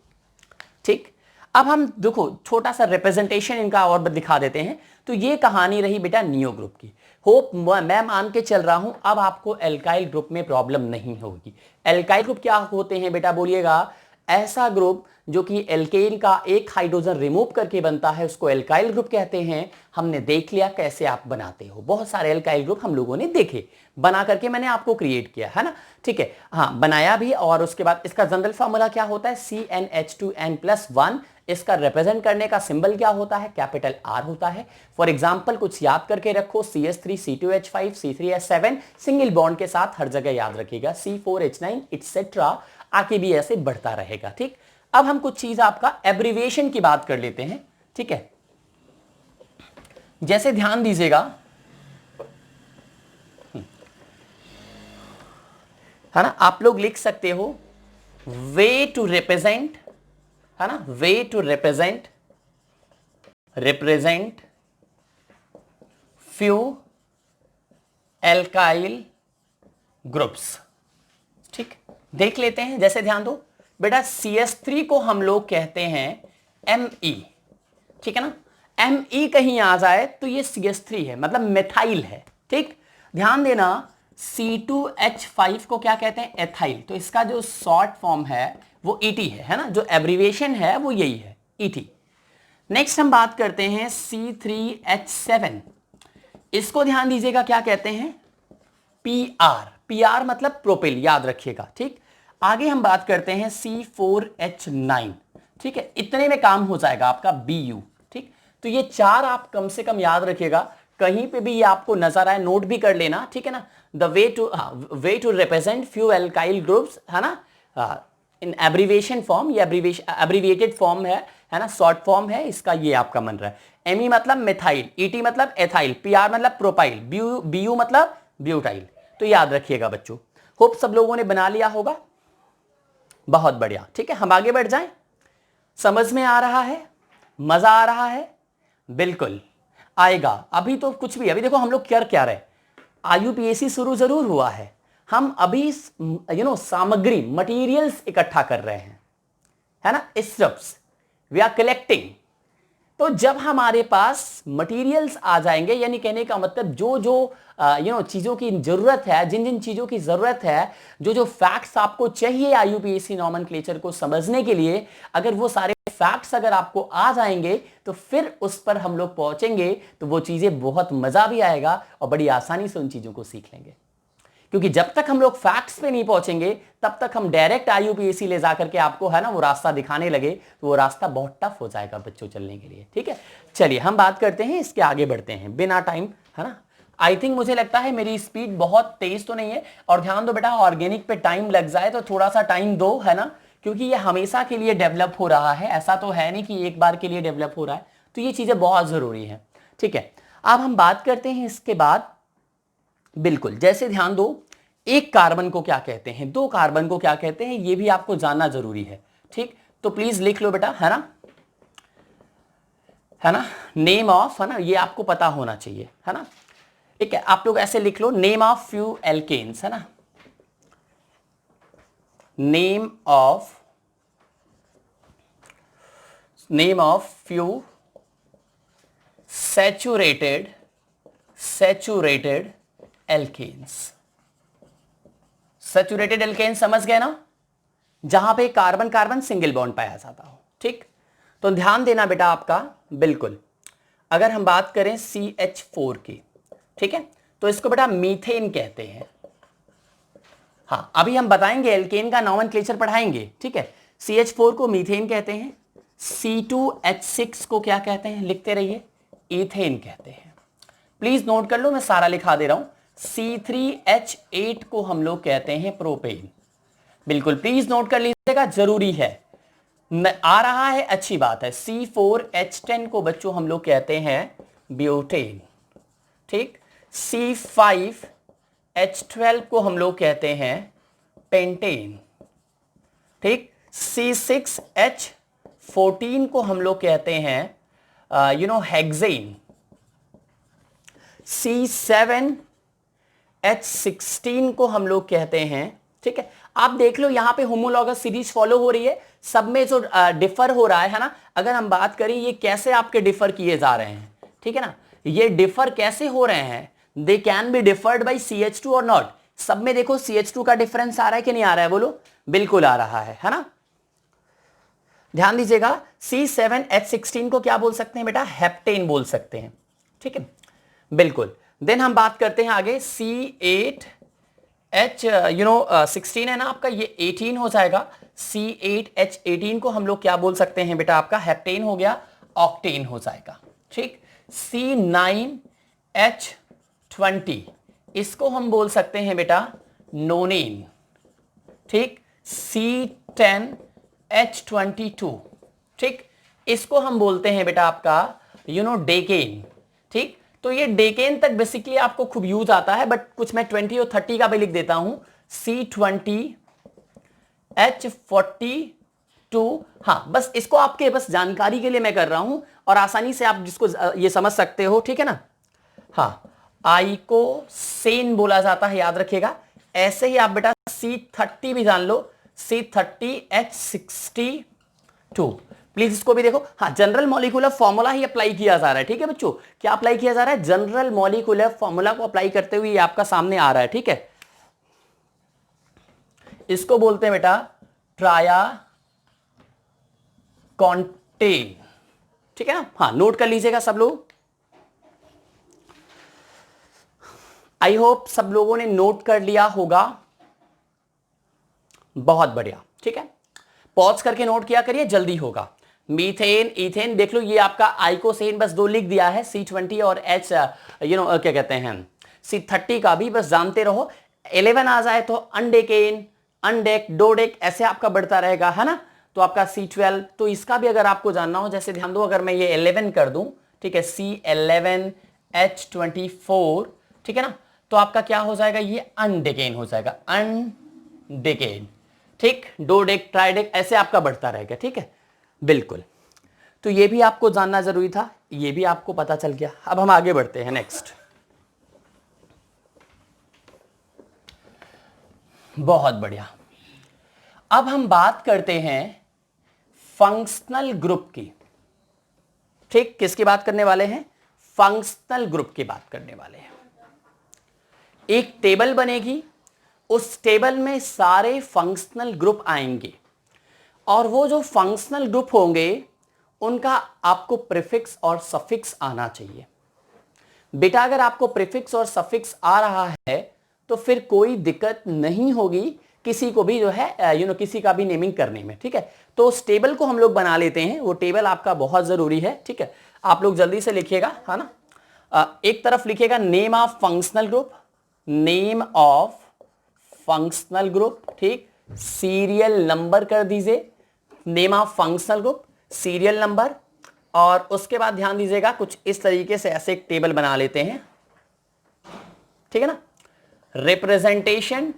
ठीक. अब हम देखो छोटा सा रिप्रेजेंटेशन इनका और दिखा देते हैं. तो ये कहानी रही बेटा नियो ग्रुप की. होप मैं मान के चल रहा हूं अब आपको एल्काइल ग्रुप में प्रॉब्लम नहीं होगी. एल्काइल ग्रुप क्या होते हैं बेटा? बोलिएगा. ऐसा ग्रुप जो कि एल्केन का एक हाइड्रोजन रिमूव करके बनता है, उसको एल्काइल ग्रुप कहते हैं. हमने देख लिया कैसे आप बनाते हो. बहुत सारे एल्काइल ग्रुप हम लोगों ने देखे, बना करके मैंने आपको क्रिएट किया है ना, ठीक है. हाँ, बनाया भी. और उसके बाद इसका जनरल फॉर्मूला क्या होता है? CnH2n+1. इसका रिप्रेजेंट करने का सिंबल क्या होता है? कैपिटल R होता है. फॉर एग्जांपल कुछ याद करके रखो, CH3 C2H5 C3H7 single bond के साथ हर जगह याद रखिएगा, C4H9 इट्सेट्रा, आगे भी ऐसे बढ़ता रहेगा, ठीक. अब हम कुछ चीज आपका एब्रिविएशन की बात कर लेते हैं, ठीक है. जैसे ध्यान दीजिएगा, है ना, आप लोग लिख सकते हो वे टू रिप्रेजेंट, है ना, way to represent few alkyl groups. ठीक, देख लेते हैं. जैसे ध्यान दो बेटा, CH3 को हम लोग कहते हैं Me, ठीक है ना. Me कहीं आ जाए तो ये CH3 है, मतलब मेथाइल है, ठीक. ध्यान देना, C2H5 को क्या कहते हैं? एथाइल. तो इसका जो शॉर्ट फॉर्म है वो ET है ना, जो एब्रिविएशन है वो यही है, ET. नेक्स्ट हम बात करते हैं C3H7. इसको ध्यान दीजिएगा क्या कहते हैं? PR मतलब प्रोपिल, याद रखिएगा, ठीक. आगे हम बात करते हैं C4H9, ठीक है. इतने में काम हो जाएगा आपका BU, ठीक. तो ये 4 आप कम से कम याद रखिएगा. कहीं पे भी ये आपको नजर आए नोट भी कर लेना, ठीक है ना. The way to represent few alkyl groups, है ना, इन एब्रिविएशन फॉर्म. ये एब्रिविएटेड फॉर्म है ना, शॉर्ट फॉर्म है इसका, ये आपका बन रहा है. Me मतलब मेथाइल, ET मतलब एथाइल, PR मतलब प्रोपाइल, BU मतलब ब्यूटाइल. तो याद रखिएगा बच्चों. होप सब लोगों ने बना लिया होगा. बहुत बढ़िया, ठीक है. हम आगे बढ़ जाएं. समझ में आ रहा है? मजा आ रहा है? बिल्कुल आएगा. अभी तो कुछ भी, अभी देखो हम लोग कर क्या रहे, IUPAC शुरू जरूर हुआ है, हम अभी सामग्री मटेरियल्स इकट्ठा कर रहे हैं, है ना, स्टफ्स वी आर कलेक्टिंग. तो जब हमारे पास मटेरियल्स आ जाएंगे, यानी कहने का मतलब जो चीजों की जरूरत है, जिन चीजों की जरूरत है, जो फैक्ट्स आपको चाहिए IUPAC नॉमेनक्लेचर को समझने के लिए, अगर वो सारे फैक्ट्स अगर आपको आ जाएंगे तो फिर उस पर हम लोग पहुंचेंगे, तो वो चीजें बहुत मजा भी आएगा और बड़ी आसानी से उन चीजों को सीख लेंगे. क्योंकि जब तक हम लोग फैक्ट्स पे नहीं पहुंचेंगे तब तक हम डायरेक्ट IUPAC ले जाकर के आपको है ना वो रास्ता दिखाने लगे तो वो रास्ता बहुत टफ हो जाएगा बच्चों चलने के लिए। ठीक है, चलिए हम बात करते हैं, इसके आगे बढ़ते हैं बिना टाइम, है ना। आई थिंक मुझे लगता है मेरी स्पीड बहुत तेज तो नहीं है, और ध्यान दो बेटा ऑर्गेनिक पे टाइम लग जाए तो थोड़ा सा टाइम दो, है ना, क्योंकि ये हमेशा के लिए डेवलप हो रहा है, ऐसा तो है नहीं कि एक बार के लिए डेवलप हो रहा है, तो ये चीजें बहुत जरूरी है। ठीक है, अब हम बात करते हैं इसके बाद, बिल्कुल जैसे ध्यान दो, एक कार्बन को क्या कहते हैं, दो कार्बन को क्या कहते हैं, ये भी आपको जानना जरूरी है। ठीक, तो प्लीज लिख लो बेटा, है ना, नेम ऑफ, है ना, ये आपको पता होना चाहिए, है ना। ठीक है, आप लोग ऐसे लिख लो, नेम ऑफ फ्यू एल्केन्स, है ना, name of few saturated alkanes. Saturated alkanes समझ गए ना, जहां पे कार्बन कार्बन सिंगल बॉन्ड पाया जाता हो। ठीक, तो ध्यान देना बेटा आपका, बिल्कुल अगर हम बात करें CH4 की, ठीक है, तो इसको बेटा मीथेन कहते हैं। हाँ, अभी हम बताएंगे एल्केन का नॉमेनक्लेचर पढ़ाएंगे। ठीक है, CH4 को मीथेन कहते हैं, C2H6 को क्या कहते हैं, लिखते रहिए, इथेन कहते हैं। प्लीज नोट कर लो, मैं सारा लिखा दे रहा हूं, C3H8 को हम लोग कहते हैं प्रोपेन। बिल्कुल प्लीज नोट कर लीजिएगा, जरूरी है, आ रहा है, अच्छी बात है। C4H10 को बच्चों हम लोग कहते हैं ब्यूटेन। ठीक, C5H12 को हम लोग कहते हैं पेंटेन। ठीक, C6H14 को हम लोग कहते हैं हेक्सेन। C7H16 को हम लोग कहते हैं। ठीक है, आप देख लो यहां पे होमोलॉगस सीरीज फॉलो हो रही है, सब में जो डिफर हो रहा है ना, अगर हम बात करें ये कैसे आपके डिफर किए जा रहे हैं, ठीक है ना, ये डिफर कैसे हो रहे हैं, they can be deferred by CH2 और नॉट। सब में देखो CH2 का डिफरेंस आ रहा है कि नहीं आ रहा है, बोलो, बिल्कुल आ रहा है ना। ध्यान दीजिएगा, C7H16 को क्या बोल सकते हैं बेटा, हेप्टेन बोल सकते हैं। ठीक है, बिल्कुल। देन हम बात करते हैं आगे, C8H16 है ना आपका, ये 18 हो जाएगा। C8H18 को हम लोग क्या बोल सकते हैं बेटा, आपका हेप्टेन हो गया, ऑक्टेन हो जाएगा। ठीक, C9H20 इसको हम बोल सकते हैं बेटा नोनेन। ठीक, C10H22 ठीक, इसको हम बोलते हैं बेटा आपका डेकेन। ठीक, तो ये डेकेन तक बेसिकली आपको खूब यूज आता है, बट कुछ मैं 20 और 30 का भी लिख देता हूं, C20H42। हाँ, बस इसको आपके बस जानकारी के लिए मैं कर रहा हूं, और आसानी से आप जिसको ये समझ सकते हो, ठीक है ना। हाँ, आइकोसेन बोला जाता है, याद रखिएगा। ऐसे ही आप बेटा C30 भी जान लो, C30H62, प्लीज इसको भी देखो। हाँ, जनरल मॉलिक्यूलर फॉर्मूला ही अप्लाई किया जा रहा है। ठीक है बच्चों, क्या अप्लाई किया जा रहा है, जनरल मॉलिक्यूलर फॉर्मूला को अप्लाई करते हुए ये आपका सामने आ रहा है। ठीक है, इसको बोलते हैं बेटा ट्राया कॉन्टेन। ठीक है ना, हाँ, नोट कर लीजिएगा सब लोग। आई होप सब लोगों ने नोट कर लिया होगा, बहुत बढ़िया। ठीक है, पॉज करके नोट किया करिए, जल्दी होगा। मीथेन, इथेन देख लो, ये आपका आइकोसेन बस 2 लिख दिया है, C20 और H क्या कहते हैं C30 का भी बस जानते रहो। 11 आ जाए तो अनडेकेन, अनडेक, डोडेक, ऐसे आपका बढ़ता रहेगा, है ना। तो आपका C12, तो इसका भी अगर आपको जानना हो, जैसे ध्यान दो, अगर मैं ये 11 कर दूं, ठीक है, C11H24, ठीक है ना, तो आपका क्या हो जाएगा, ये अनडेकेन हो जाएगा, अनडेकेन। ठीक, डोडेक, ट्राइडेक, ऐसे आपका बढ़ता रहेगा। ठीक है, बिल्कुल। तो ये भी आपको जानना जरूरी था, ये भी आपको पता चल गया। अब हम आगे बढ़ते हैं, नेक्स्ट। बहुत बढ़िया, अब हम बात करते हैं फंक्शनल ग्रुप की। ठीक, किसकी बात करने वाले हैं, फंक्शनल ग्रुप की बात करने वाले हैं। एक टेबल बनेगी, उस टेबल में सारे फंक्शनल ग्रुप आएंगे, और वो जो फंक्शनल ग्रुप होंगे उनका आपको प्रीफिक्स और सफिक्स आना चाहिए। बेटा अगर आपको प्रीफिक्स और सफिक्स आ रहा है तो फिर कोई दिक्कत नहीं होगी किसी को भी जो है किसी का भी नेमिंग करने में, ठीक है। तो उस टेबल को हम लोग बना लेते हैं, वो टेबल आपका बहुत जरूरी है, ठीक है। आप लोग जल्दी से लिखिएगा, है ना। एक तरफ लिखिएगा name of functional group, name of functional group, ठीक। सीरियल नंबर कर दीजिए, name of functional group, serial number, और उसके बाद ध्यान दीजिएगा कुछ इस तरीके से ऐसे एक टेबल बना लेते हैं, ठीक है ना। Representation,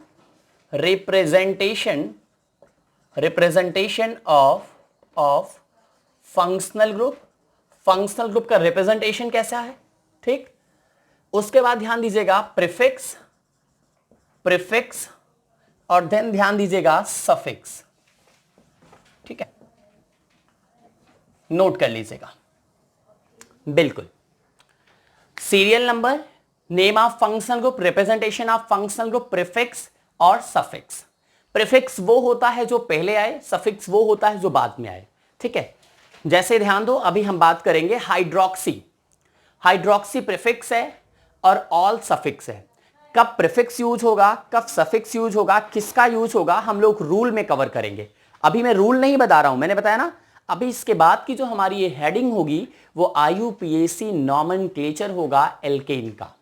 representation, representation of functional group, functional group का रिप्रेजेंटेशन कैसा है, ठीक। उसके बाद ध्यान दीजिएगा प्रीफिक्स, प्रीफिक्स, और देन ध्यान दीजिएगा सफिक्स, ठीक है, नोट कर लीजिएगा बिल्कुल। Serial number, name of functional group, representation of functional group, prefix और सफिक्स। प्रीफिक्स वो होता है जो पहले आए, सफिक्स वो होता है जो बाद में आए, ठीक है। जैसे ध्यान दो, अभी हम बात करेंगे हाइड्रोक्सी, हाइड्रोक्सी प्रीफिक्स है और ऑल सफिक्स है। कब प्रीफिक्स यूज होगा, कब सफिक्स यूज होगा, किसका यूज होगा, हम लोग रूल में कवर करेंगे। अभी मैं रूल नहीं बता रहा हूं, मैंने बताया ना, अभी इसके बाद की जो हमारी ये हेडिंग होगी वो IUPAC नॉमेनक्लेचर होगा एल्केन का,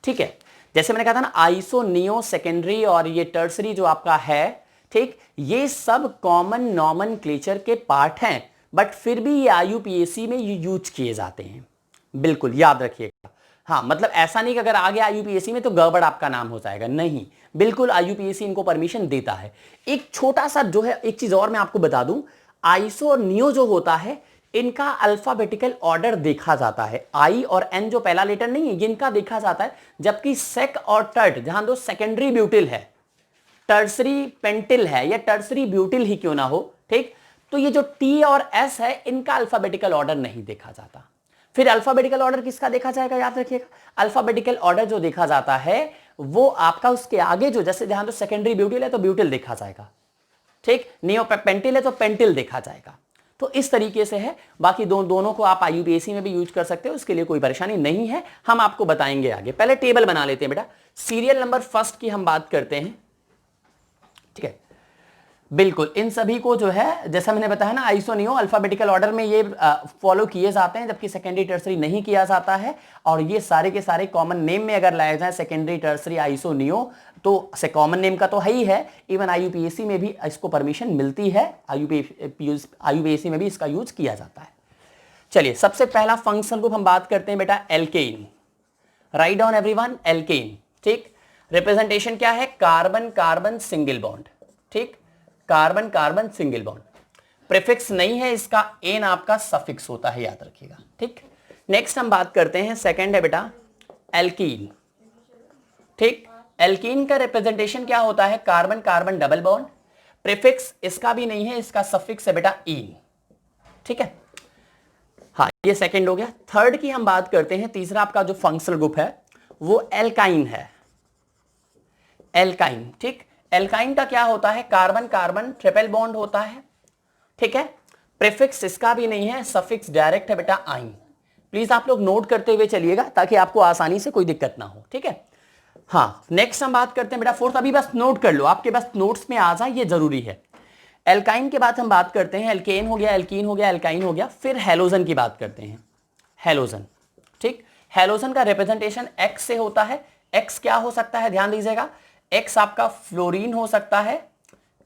ठीक है। जैसे मैंने कहा था ना, आइसो, नियो, सेकेंडरी और ये टर्सरी जो आपका है, ठीक, ये सब कॉमन नॉमेनक्लेचर के पार्ट हैं, बट फिर भी ये IUPAC में यूज किए जाते हैं, बिल्कुल याद रखिएगा। हाँ, मतलब ऐसा नहीं कि अगर आ गया IUPAC में तो गड़बड़ आपका नाम हो जाएगा, नहीं, बिल्कुल IUPAC इनको परमिशन देता है। एक छोटा सा जो है, एक चीज और मैं आपको बता दूं, आइसो और नियो जो होता है इनका अल्फाबेटिकल ऑर्डर देखा जाता है, आई और एन जो पहला लेटर नहीं है इनका देखा जाता है, जबकि सेक और टर्ट, ध्यान दो, सेकेंडरी ब्यूटिल है, टर्सरी पेंटिल है, या टर्सरी ब्यूटिल ही क्यों ना हो, ठीक, तो ये जो टी और एस है इनका अल्फाबेटिकल ऑर्डर नहीं देखा जाता। फिर अल्फाबेटिकल ऑर्डर किसका देखा जाएगा, याद रखिएगा, अल्फाबेटिकल ऑर्डर जो देखा जाता है वो आपका उसके आगे जो, जैसे ध्यान दो सेकेंडरी ब्यूटिल है तो ब्यूटिल देखा जाएगा, ठीक, नियो पेंटिल है तो पेंटिल देखा जाएगा। तो इस तरीके से है, बाकी दोनों को आप IUPAC में भी यूज कर सकते हो, उसके लिए कोई परेशानी नहीं है, हम आपको बताएंगे आगे। पहले टेबल बना लेते हैं बेटा, सीरियल नंबर फर्स्ट की हम बात करते हैं, ठीक है, बिल्कुल। इन सभी को जो है, जैसा मैंने बताया ना, आइसो नियो अल्फाबेटिकल ऑर्डर में ये फॉलो किए जाते हैं, जबकि सेकेंडरी टर्सरी नहीं किया जाता है। और ये सारे के सारे कॉमन नेम में अगर लाए जाए, सेकेंडरी टर्सरी आइसो नियो, तो से कॉमन नेम का तो है ही है, इवन IUPAC में भी इसको परमिशन मिलती है, IUPAC में भी इसका यूज किया जाता है। चलिए, सबसे पहला फंक्शनल ग्रुप हम बात करते हैं बेटा, alkane. Write down everyone, alkane, ठीक। रिप्रेजेंटेशन क्या है, कार्बन कार्बन सिंगल बॉन्ड, ठीक, carbon carbon single bond. Prefix नहीं है इसका, एन आपका सफिक्स होता है, याद रखिएगा, ठीक। नेक्स्ट हम बात करते हैं, सेकंड है बेटा एल्कीन, ठीक। एल्कीन का रिप्रेजेंटेशन क्या होता है, carbon carbon double bond. Prefix इसका भी नहीं है, इसका सफिक्स है बेटा ईन, ठीक है। हाँ, ये सेकंड हो गया। थर्ड की हम बात करते हैं, तीसरा आपका जो फंक्शनल ग्रुप है वो एल्काइन है, एल्काइन, ठीक। एल्काइन का क्या होता है, कार्बन कार्बन ट्रिपल बॉन्ड होता है, ठीक है। प्रीफिक्स इसका भी नहीं है, सफिक्स डायरेक्ट है बेटा आइन। प्लीज आप लोग नोट करते हुए चलिएगा ताकि आपको आसानी से कोई दिक्कत ना हो, ठीक है। हाँ, नेक्स्ट हम बात करते हैं बेटा फोर्थ, अभी बस नोट कर लो, आपके बस नोट्स में आ जाए, ये जरूरी है। एल्काइन के बाद हम बात करते हैं, एल्केन हो गया, एल्कीन हो गया, एल्काइन हो गया, फिर हेलोजन की बात करते हैं, हेलोजन, ठीक। हेलोजन का रिप्रेजेंटेशन एक्स से होता है। एक्स क्या हो सकता है, ध्यान दीजिएगा, एक्स आपका फ्लोरीन हो सकता है,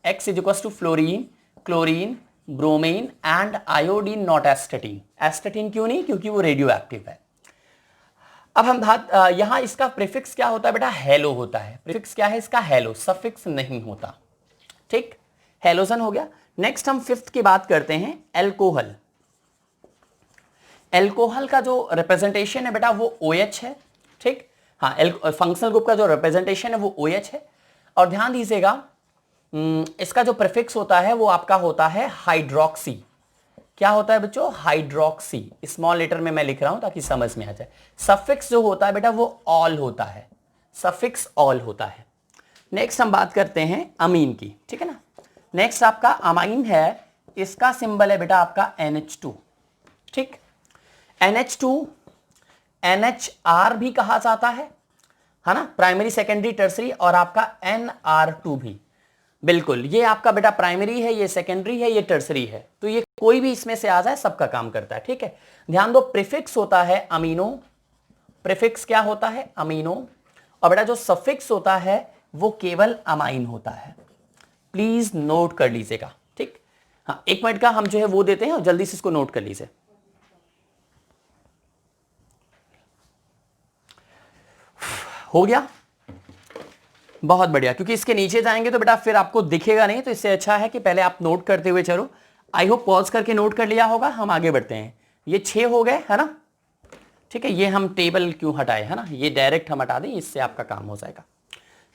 X is equal to fluorine, chlorine, bromine and iodine, not astatine. Astatine क्यों नहीं, क्योंकि वो रेडियो एक्टिव है। अब हम यहां इसका प्रीफिक्स क्या होता है बेटा, हेलो होता है। प्रीफिक्स क्या है इसका, हेलो, सफिक्स नहीं होता, ठीक। हेलोजन हो गया। नेक्स्ट हम फिफ्थ की बात करते हैं, एल्कोहल। एल्कोहल का जो रिप्रेजेंटेशन है बेटा वो OH है, ठीक। हाँ, फंक्शनल ग्रुप का जो रिप्रेजेंटेशन है वो OH है। और ध्यान दीजिएगा, इसका जो प्रीफिक्स होता है वो आपका होता है हाइड्रोक्सी। क्या होता है बच्चों, हाइड्रोक्सी, स्मॉल लेटर में मैं लिख रहा हूं ताकि समझ में आ जाए। सफिक्स जो होता है बेटा वो ऑल होता है, सफिक्स ऑल होता है। नेक्स्ट हम बात करते हैं अमीन की, ठीक है ना। नेक्स्ट आपका अमाइन है, इसका सिंबल है बेटा आपका NH2, ठीक। NH2 NHR भी कहा जाता है है ना, प्राइमरी सेकेंडरी टर्सरी, और आपका NR2 भी। बिल्कुल, ये आपका बेटा प्राइमरी है, ये सेकेंडरी है, ये टर्सरी है, तो ये कोई भी इसमें से आ जाए सबका काम करता है। ठीक है, ध्यान दो, प्रीफिक्स होता है अमीनो, प्रीफिक्स क्या होता है, अमीनो, और बेटा जो सफिक्स होता है वो केवल अमाइन होता है। प्लीज नोट कर लीजिएगा। ठीक, हाँ, 1 मिनट का हम जो है वो देते हैं और जल्दी से इसको नोट कर लीजिए। हो गया, बहुत बढ़िया, क्योंकि इसके नीचे जाएंगे तो बेटा फिर आपको दिखेगा नहीं, तो इससे अच्छा है कि पहले आप नोट करते हुए चलो। आई होप पॉज करके नोट कर लिया होगा। हम आगे बढ़ते हैं। ये 6 हो गए, है ना। ठीक है, ये हम टेबल क्यों हटाए, है ना, ये डायरेक्ट हम हटा दें, इससे आपका काम हो जाएगा।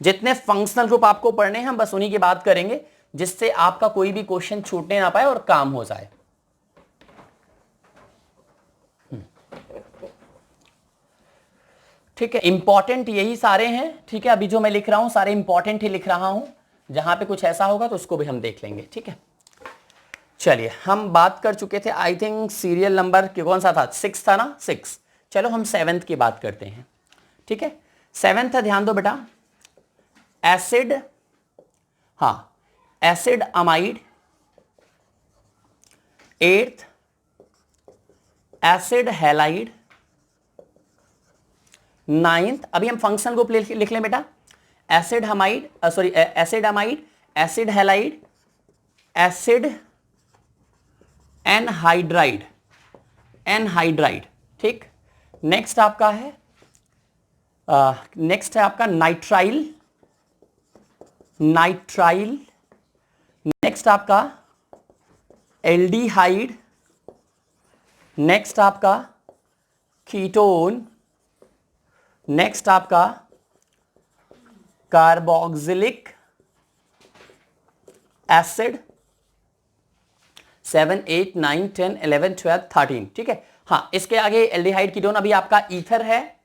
जितने फंक्शनल ग्रुप आपको पढ़ने हैं हम बस उन्हीं की बात करेंगे, जिससे आपका कोई भी क्वेश्चन छूटने ना पाए और काम हो जाए। ठीक है, इंपॉर्टेंट यही सारे हैं। ठीक है, अभी जो मैं लिख रहा हूं सारे इंपॉर्टेंट ही लिख रहा हूं, जहां पे कुछ ऐसा होगा तो उसको भी हम देख लेंगे। ठीक है, चलिए, हम बात कर चुके थे, आई थिंक सीरियल नंबर कौन सा था, 6 था ना, 6। चलो हम 7th की बात करते हैं। ठीक है, 7th है, ध्यान दो बेटा, एसिड, हाँ, acid amide. 8th acid halide. 9th, अभी हम फंक्शनल ग्रुप लिख लें बेटा, acid amide, sorry acid amide, acid halide, acid anhydride, anhydride. ठीक, नेक्स्ट आपका है, नेक्स्ट है आपका नाइट्राइल, नाइट्राइल। नेक्स्ट आपका एल्डिहाइड। नेक्स्ट आपका कीटोन। नेक्स्ट आपका कार्बोक्सिलिक एसिड। 7, 8, 9, 10, 11, 12, 13। ठीक है, हाँ, इसके आगे एल्डिहाइड कीटोन, अभी आपका ईथर है।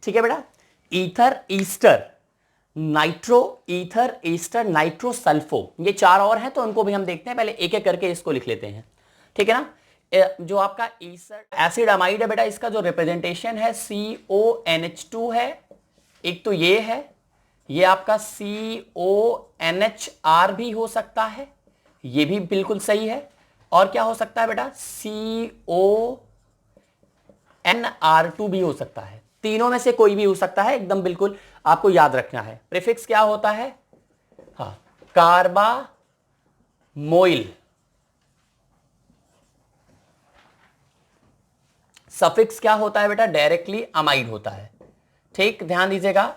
ठीक है बेटा, ether, Easter, nitro, ether, Easter, nitro, sulpho, ये 4 और हैं, तो उनको भी हम देखते हैं। पहले एक एक करके इसको लिख लेते हैं। ठीक है ना, जो आपका ईस्टर एसिड अमाइड है बेटा, इसका जो रिप्रेजेंटेशन है CONH2 है, एक तो ये है, ये आपका CONHR भी हो सकता है, ये भी बिल्कुल सही है। और क्या हो सकता है बेटा, CONR2 भी हो सकता है। तीनों में से कोई भी हो सकता है, एकदम बिल्कुल आपको याद रखना है। प्रीफिक्स क्या होता है, हाँ, कार्बामोइल। सफिक्स क्या होता है बेटा, डायरेक्टली अमाइड होता है। ठीक, ध्यान दीजिएगा,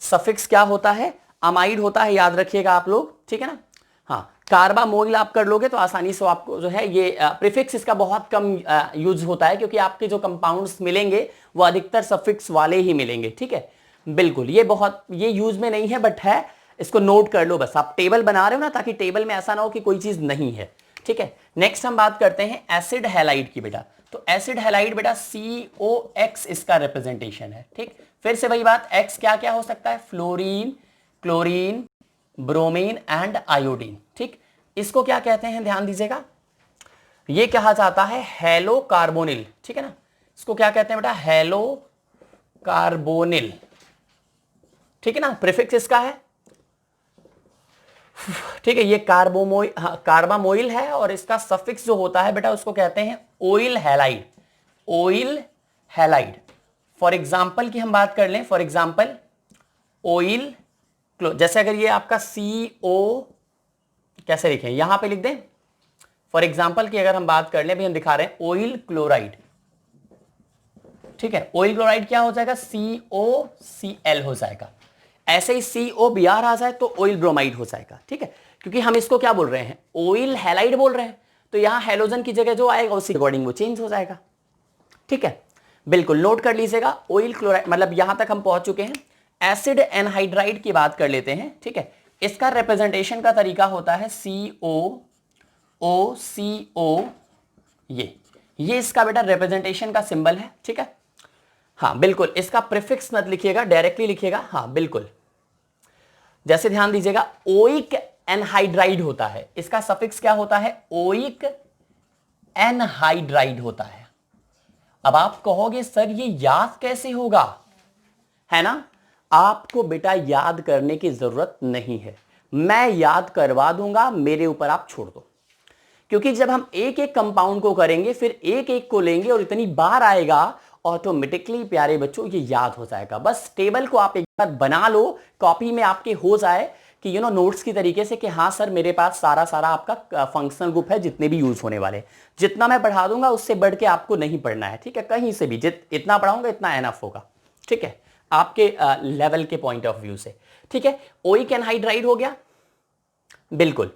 सफिक्स क्या होता है, अमाइड होता है, याद रखिएगा आप लोग। ठीक है ना, हाँ, कार्बामोइल आप कर लोगे तो आसानी से आपको जो है ये प्रीफिक्स इसका बहुत कम यूज होता है, क्योंकि आपके जो कंपाउंड्स मिलेंगे वो अधिकतर सफिक्स वाले ही मिलेंगे। ठीक है, बिल्कुल, ये बहुत ये यूज में नहीं है, बट है, इसको नोट कर लो बस। आप टेबल बना रहे हो ना, ताकि टेबल में ऐसा ना हो कि कोई चीज नहीं है। ठीक है, नेक्स्ट हम बात करते हैं एसिड हैलाइड की बेटा। तो एसिड हैलाइड बेटा COX इसका रिप्रेजेंटेशन है। ठीक, फिर से वही बात, X क्या क्या हो सकता है, fluorine, chlorine, bromine and iodine. ठीक, इसको क्या कहते हैं, ध्यान दीजिएगा, ये कहा जाता है हेलो कार्बोनिल। ठीक है ना, इसको क्या कहते हैं बेटा, हेलो कार्बोनिल। ठीक है ना, प्रीफिक्स इसका है। ठीक है, ये कार्बामोइल है, और इसका सफिक्स जो होता है बेटा उसको कहते हैं oil halide, oil halide. For example की हम बात कर लें, फॉर एग्जांपल ओइल, जैसे अगर ये आपका CO कैसे लिखें, यहां पे लिख दें। फॉर एग्जांपल की अगर हम बात कर लें, अभी हम दिखा रहे हैं ऑयल क्लोराइड। ठीक है, ऑयल क्लोराइड क्या हो जाएगा, COCl हो जाएगा। ऐसे ही COBr आ जाए तो ऑयल ब्रोमाइड हो जाएगा। ठीक है, क्योंकि हम इसको क्या बोल रहे हैं, ऑयल हैलाइड बोल रहे हैं, तो यहां हेलोजन की जगह जो आएगा उसी अकॉर्डिंग वो चेंज हो जाएगा। ठीक है, बिल्कुल नोट कर लीजिएगा। ऑयल क्लोराइड मतलब यहां तक हम पहुंच चुके हैं। एसिड एनहाइड्राइड की बात कर लेते हैं। ठीक है, इसका रिप्रेजेंटेशन का तरीका होता है COO, ये इसका बेटा रिप्रेजेंटेशन का सिंबल है। ठीक है, हाँ बिल्कुल, इसका प्रीफिक्स मत लिखिएगा, डायरेक्टली लिखिएगा। हाँ बिल्कुल, जैसे ध्यान दीजिएगा, ओइक एनहाइड्राइड होता है, इसका सफिक्स क्या होता है, ओइक एनहाइड्राइड होता है। अब आप कहोगे सर ये याद कैसे होगा, है ना। आपको बेटा याद करने की जरूरत नहीं है, मैं याद करवा दूंगा, मेरे ऊपर आप छोड़ दो। क्योंकि जब हम एक एक कंपाउंड को करेंगे फिर एक एक को लेंगे और इतनी बार आएगा, ऑटोमेटिकली प्यारे बच्चों ये याद हो जाएगा। बस टेबल को आप एक बार बना लो, कॉपी में आपके हो जाए कि नोट्स की तरीके से कि हाँ सर मेरे पास सारा आपका फंक्शनल ग्रुप है जितने भी यूज होने वाले। जितना मैं पढ़ा दूंगा उससे बढ़ के आपको नहीं पढ़ना है, ठीक है। कहीं से भी इतना पढ़ाऊंगा इतना एनफ होगा, ठीक है, आपके लेवल के पॉइंट ऑफ व्यू से, ठीक है। ओइक एनहाइड्राइड हो गया, बिल्कुल,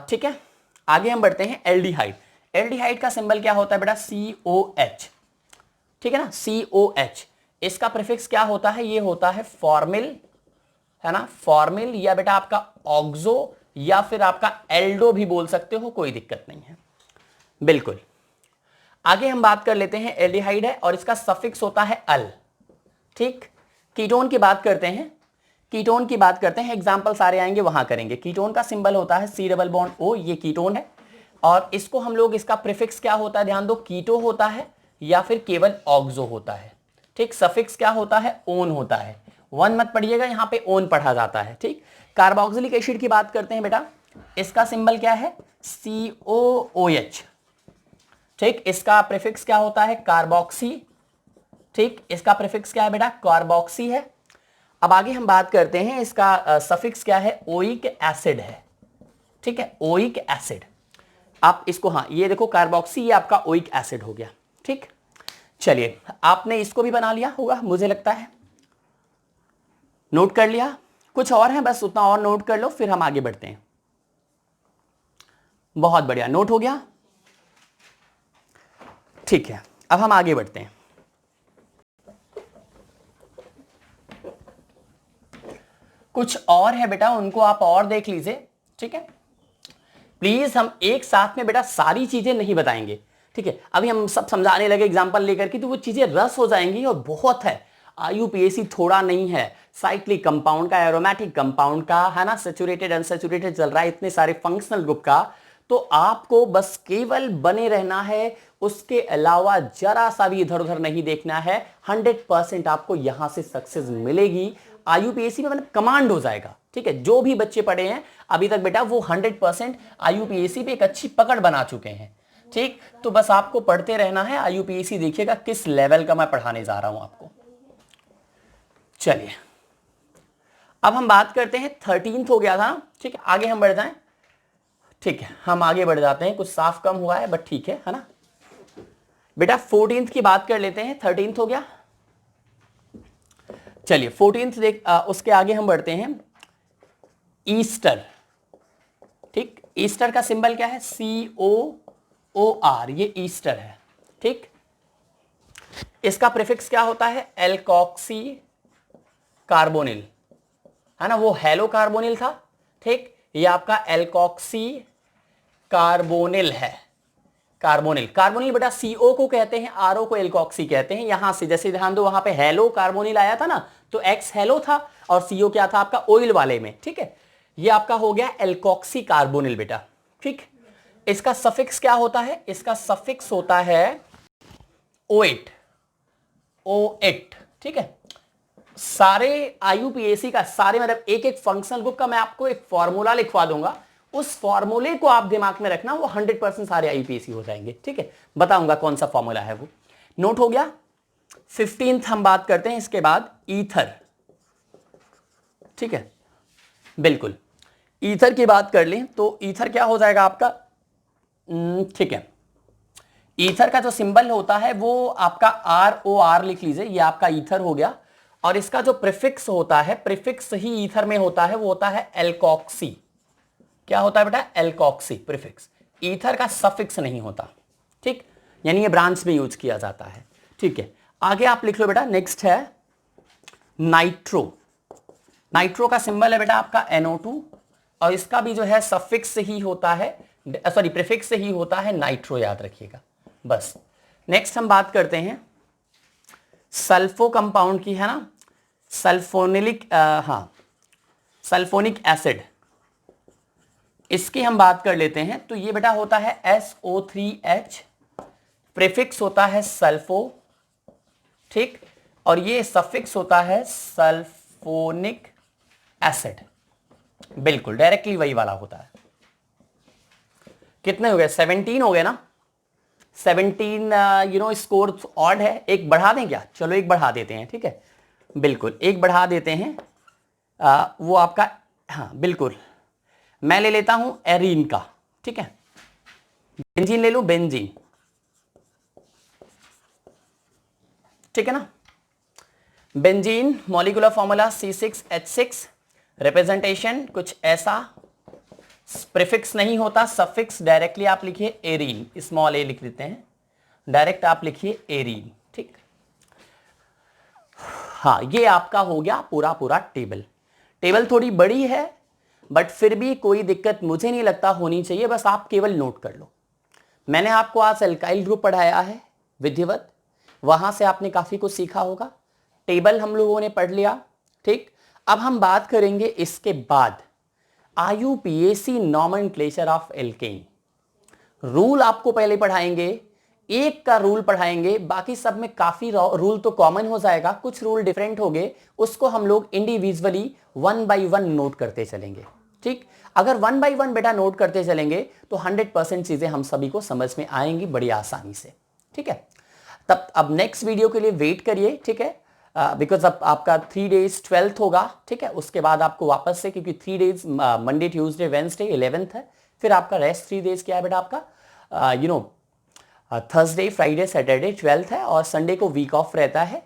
ठीक है। आगे हम बढ़ते हैं एल्डिहाइड। एल्डिहाइड का सिंबल क्या होता है बेटा? COH, ठीक है ना, COH। इसका प्रीफिक्स क्या होता है? ये होता है फॉर्मिल, है ना, फॉर्मिल, या बेटा आपका ऑक्सो, या फिर आपका एल्डो भी बोल सकते हो, कोई दिक्कत नहीं है, बिल्कुल। आगे हम बात कर लेते हैं, एल्डिहाइड है और इसका सफिक्स होता है अल, ठीक। कीटोन की बात करते हैं, कीटोन की बात करते हैं, एग्जाम्पल सारे आएंगे वहां करेंगे। कीटोन का सिंबल होता है C+O, ये कीटोन है और इसको हम लोग, इसका प्रीफिक्स क्या होता है ध्यान दो, कीटो होता है या फिर केवल ऑक्सो होता है, ठीक। सफिक्स क्या होता है? ओन होता है, वन मत पढ़िएगा, यहां पे ओन पढ़ा जाता है, ठीक। कार्बोक्सिलिक एसिड की बात करते हैं बेटा, इसका सिंबल क्या है? COOH, ठीक। इसका प्रीफिक्स क्या होता है? कार्बोक्सी, ठीक। इसका प्रीफिक्स क्या है बेटा? कार्बोक्सी है। अब आगे हम बात करते हैं, इसका सफिक्स क्या है? ओइक एसिड है, ठीक है, ओइक एसिड। आप इसको, हाँ ये देखो कार्बोक्सी, ये आपका ओइक एसिड हो गया, ठीक। चलिए, आपने इसको भी बना लिया होगा मुझे लगता है, नोट कर लिया। कुछ और है, बस उतना और नोट कर लो, फिर हम आगे बढ़ते हैं। बहुत बढ़िया, नोट हो गया, ठीक है। अब हम आगे बढ़ते हैं। कुछ और है बेटा, उनको आप और देख लीजिए, ठीक है। प्लीज हम एक साथ में बेटा सारी चीजें नहीं बताएंगे, ठीक है। अभी हम सब समझाने लगे एग्जांपल लेकर के, तो वो चीजें रस हो जाएंगी और बहुत है। IUPAC थोड़ा नहीं है, साइक्लिक कंपाउंड का, एरोमेटिक कंपाउंड का, है ना, सैचुरेटेड अनसैचुरेटेड चल रहा है, इतने सारे फंक्शनल ग्रुप का। तो आपको बस केवल बने रहना है, उसके अलावा जरा सा भी इधर उधर नहीं देखना है। 100% आपको यहां से सक्सेस मिलेगी। IUPAC में मतलब कमांड हो जाएगा, ठीक है। जो भी बच्चे पढ़े हैं अभी तक बेटा वो 100% IUPAC पे एक अच्छी पकड़ बना चुके हैं, ठीक। तो बस आपको पढ़ते रहना है। IUPAC देखिएगा किस लेवल का मैं पढ़ाने जा रहा हूं आपको। चलिए, अब हम बात करते हैं, 13th हो गया था, ठीक है। आगे हम बढ़ जाएं, ठीक है, हम आगे बढ़ जाते हैं। कुछ साफ कम हुआ है बट ठीक है ना बेटा। 14th की बात कर लेते हैं, 13th हो गया। चलिए 14th देख, उसके आगे हम बढ़ते हैं। ईस्टर, ठीक। ईस्टर का सिंबल क्या है? COOR, ये ईस्टर है, ठीक। इसका प्रीफिक्स क्या होता है? एल्कोक्सी कार्बोनिल, है ना, वो हेलो कार्बोनिल था, ठीक। ये आपका एल्कोक्सी कार्बोनिल है। कार्बोनिल, कार्बोनिल बेटा CO को कहते हैं, RO को एल्कोक्सी कहते हैं। यहां से जैसे ध्यान दो, वहां पे हेलो कार्बोनिल आया था ना, तो X हेलो था और CO क्या था आपका? ऑयल वाले में, ठीक है। ये आपका हो गया एल्कोक्सी कार्बोनिल बेटा, ठीक। इसका सफिक्स क्या होता है? इसका सफिक्स होता है O8, O8, ठीक है। सारे IUPAC का, सारे मतलब एक एक फंक्शनल ग्रुप का मैं आपको एक फॉर्मूला लिखवा दूंगा, उस फॉर्मूले को आप दिमाग में रखना, वो 100% सारे IUPAC हो जाएंगे, ठीक है। बताऊंगा कौन सा फॉर्मूला है वो। नोट हो गया। 15th हम बात करते हैं, इसके बाद ईथर, ठीक है, बिल्कुल। ईथर की बात कर लें तो ईथर क्या हो जाएगा आपका? ठीक है, ईथर का जो सिंबल होता है वो आपका ROR लिख लीजिए, ये आपका ईथर हो गया। और इसका जो प्रीफिक्स होता है, प्रीफिक्स ही ईथर में होता है, वो होता है एल्कोक्सी। क्या होता है बेटा? Alkoxy prefix. ईथर का सफिक्स नहीं होता, ठीक, यानी ये ब्रांच में यूज किया जाता है, ठीक है। आगे आप लिख लो बेटा, नेक्स्ट है नाइट्रो। नाइट्रो का सिंबल है बेटा आपका NO2 और इसका भी जो है सफिक्स ही होता है, सॉरी प्रीफिक्स ही होता है नाइट्रो, याद रखिएगा बस। नेक्स्ट हम बात करते हैं सल्फो कंपाउंड की, है ना, सल्फोनिलिक, हाँ सल्फोनिक एसिड, इसकी हम बात कर लेते हैं। तो ये बेटा होता है SO3H, प्रीफिक्स होता है सल्फो, ठीक, और ये सफिक्स होता है सल्फ सल्फोनिक एसिड, बिल्कुल डायरेक्टली वही वाला होता है। कितने हो गए? 17 हो गए ना। 17 स्कोर ऑड है, एक बढ़ा दें क्या? चलो एक बढ़ा देते हैं, ठीक है, बिल्कुल एक बढ़ा देते हैं। वो आपका, हाँ बिल्कुल, मैं ले लेता हूं एरीन का, ठीक है, बेंजीन ले लूं, बेंजीन, ठीक है ना। Benzene molecular formula C6H6, representation कुछ ऐसा, प्रीफिक्स नहीं होता, सफिक्स डायरेक्टली आप लिखिए एरीन, स्मॉल ए लिख देते हैं, डायरेक्ट आप लिखिए एरीन, ठीक। हाँ, ये आपका हो गया पूरा पूरा टेबल। टेबल थोड़ी बड़ी है बट फिर भी कोई दिक्कत मुझे नहीं लगता होनी चाहिए, बस आप केवल नोट कर लो। मैंने आपको आज एल्काइल ग्रुप पढ़ाया है विधिवत, वहां से आपने काफी कुछ सीखा होगा। टेबल हम लोगों ने पढ़ लिया, ठीक। अब हम बात करेंगे इसके बाद IUPAC nomenclature of alkene. Rule आपको पहले पढ़ाएंगे, एक का रूल पढ़ाएंगे, बाकी सब में काफी रूल तो कॉमन हो जाएगा, कुछ रूल डिफरेंट होंगे, उसको हम लोग इंडिविजुअली 1 बाय 1 नोट करते चलेंगे, ठीक। अगर 1 बाय 1 बेटा नोट करते चलेंगे तो 100% चीजें हम सभी को समझ में आएंगी बड़ी आसानी से, ठीक है। तब अब नेक्स्ट वीडियो के लिए वेट करिए, ठीक है, बिकॉज अब आपका 3 डेज 12th होगा, ठीक है, उसके बाद आपको वापस से, क्योंकि 3 days Monday Tuesday Wednesday 11th है, फिर आपका रेस्ट 3 डेज क्या है बेटा आपका थर्सडे फ्राइडे सैटरडे 12th है, और संडे को वीक ऑफ रहता है।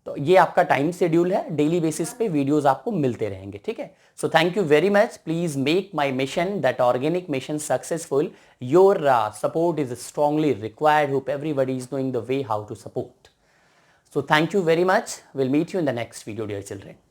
तो ये आपका टाइम शेड्यूल है, डेली बेसिस पे वीडियोस आपको मिलते रहेंगे, ठीक है। So thank you very much, please make my mission, that organic mission successful. Your support is strongly required. Hope everybody is knowing the way how to support. So thank you very much. We'll meet you in the next video, dear children.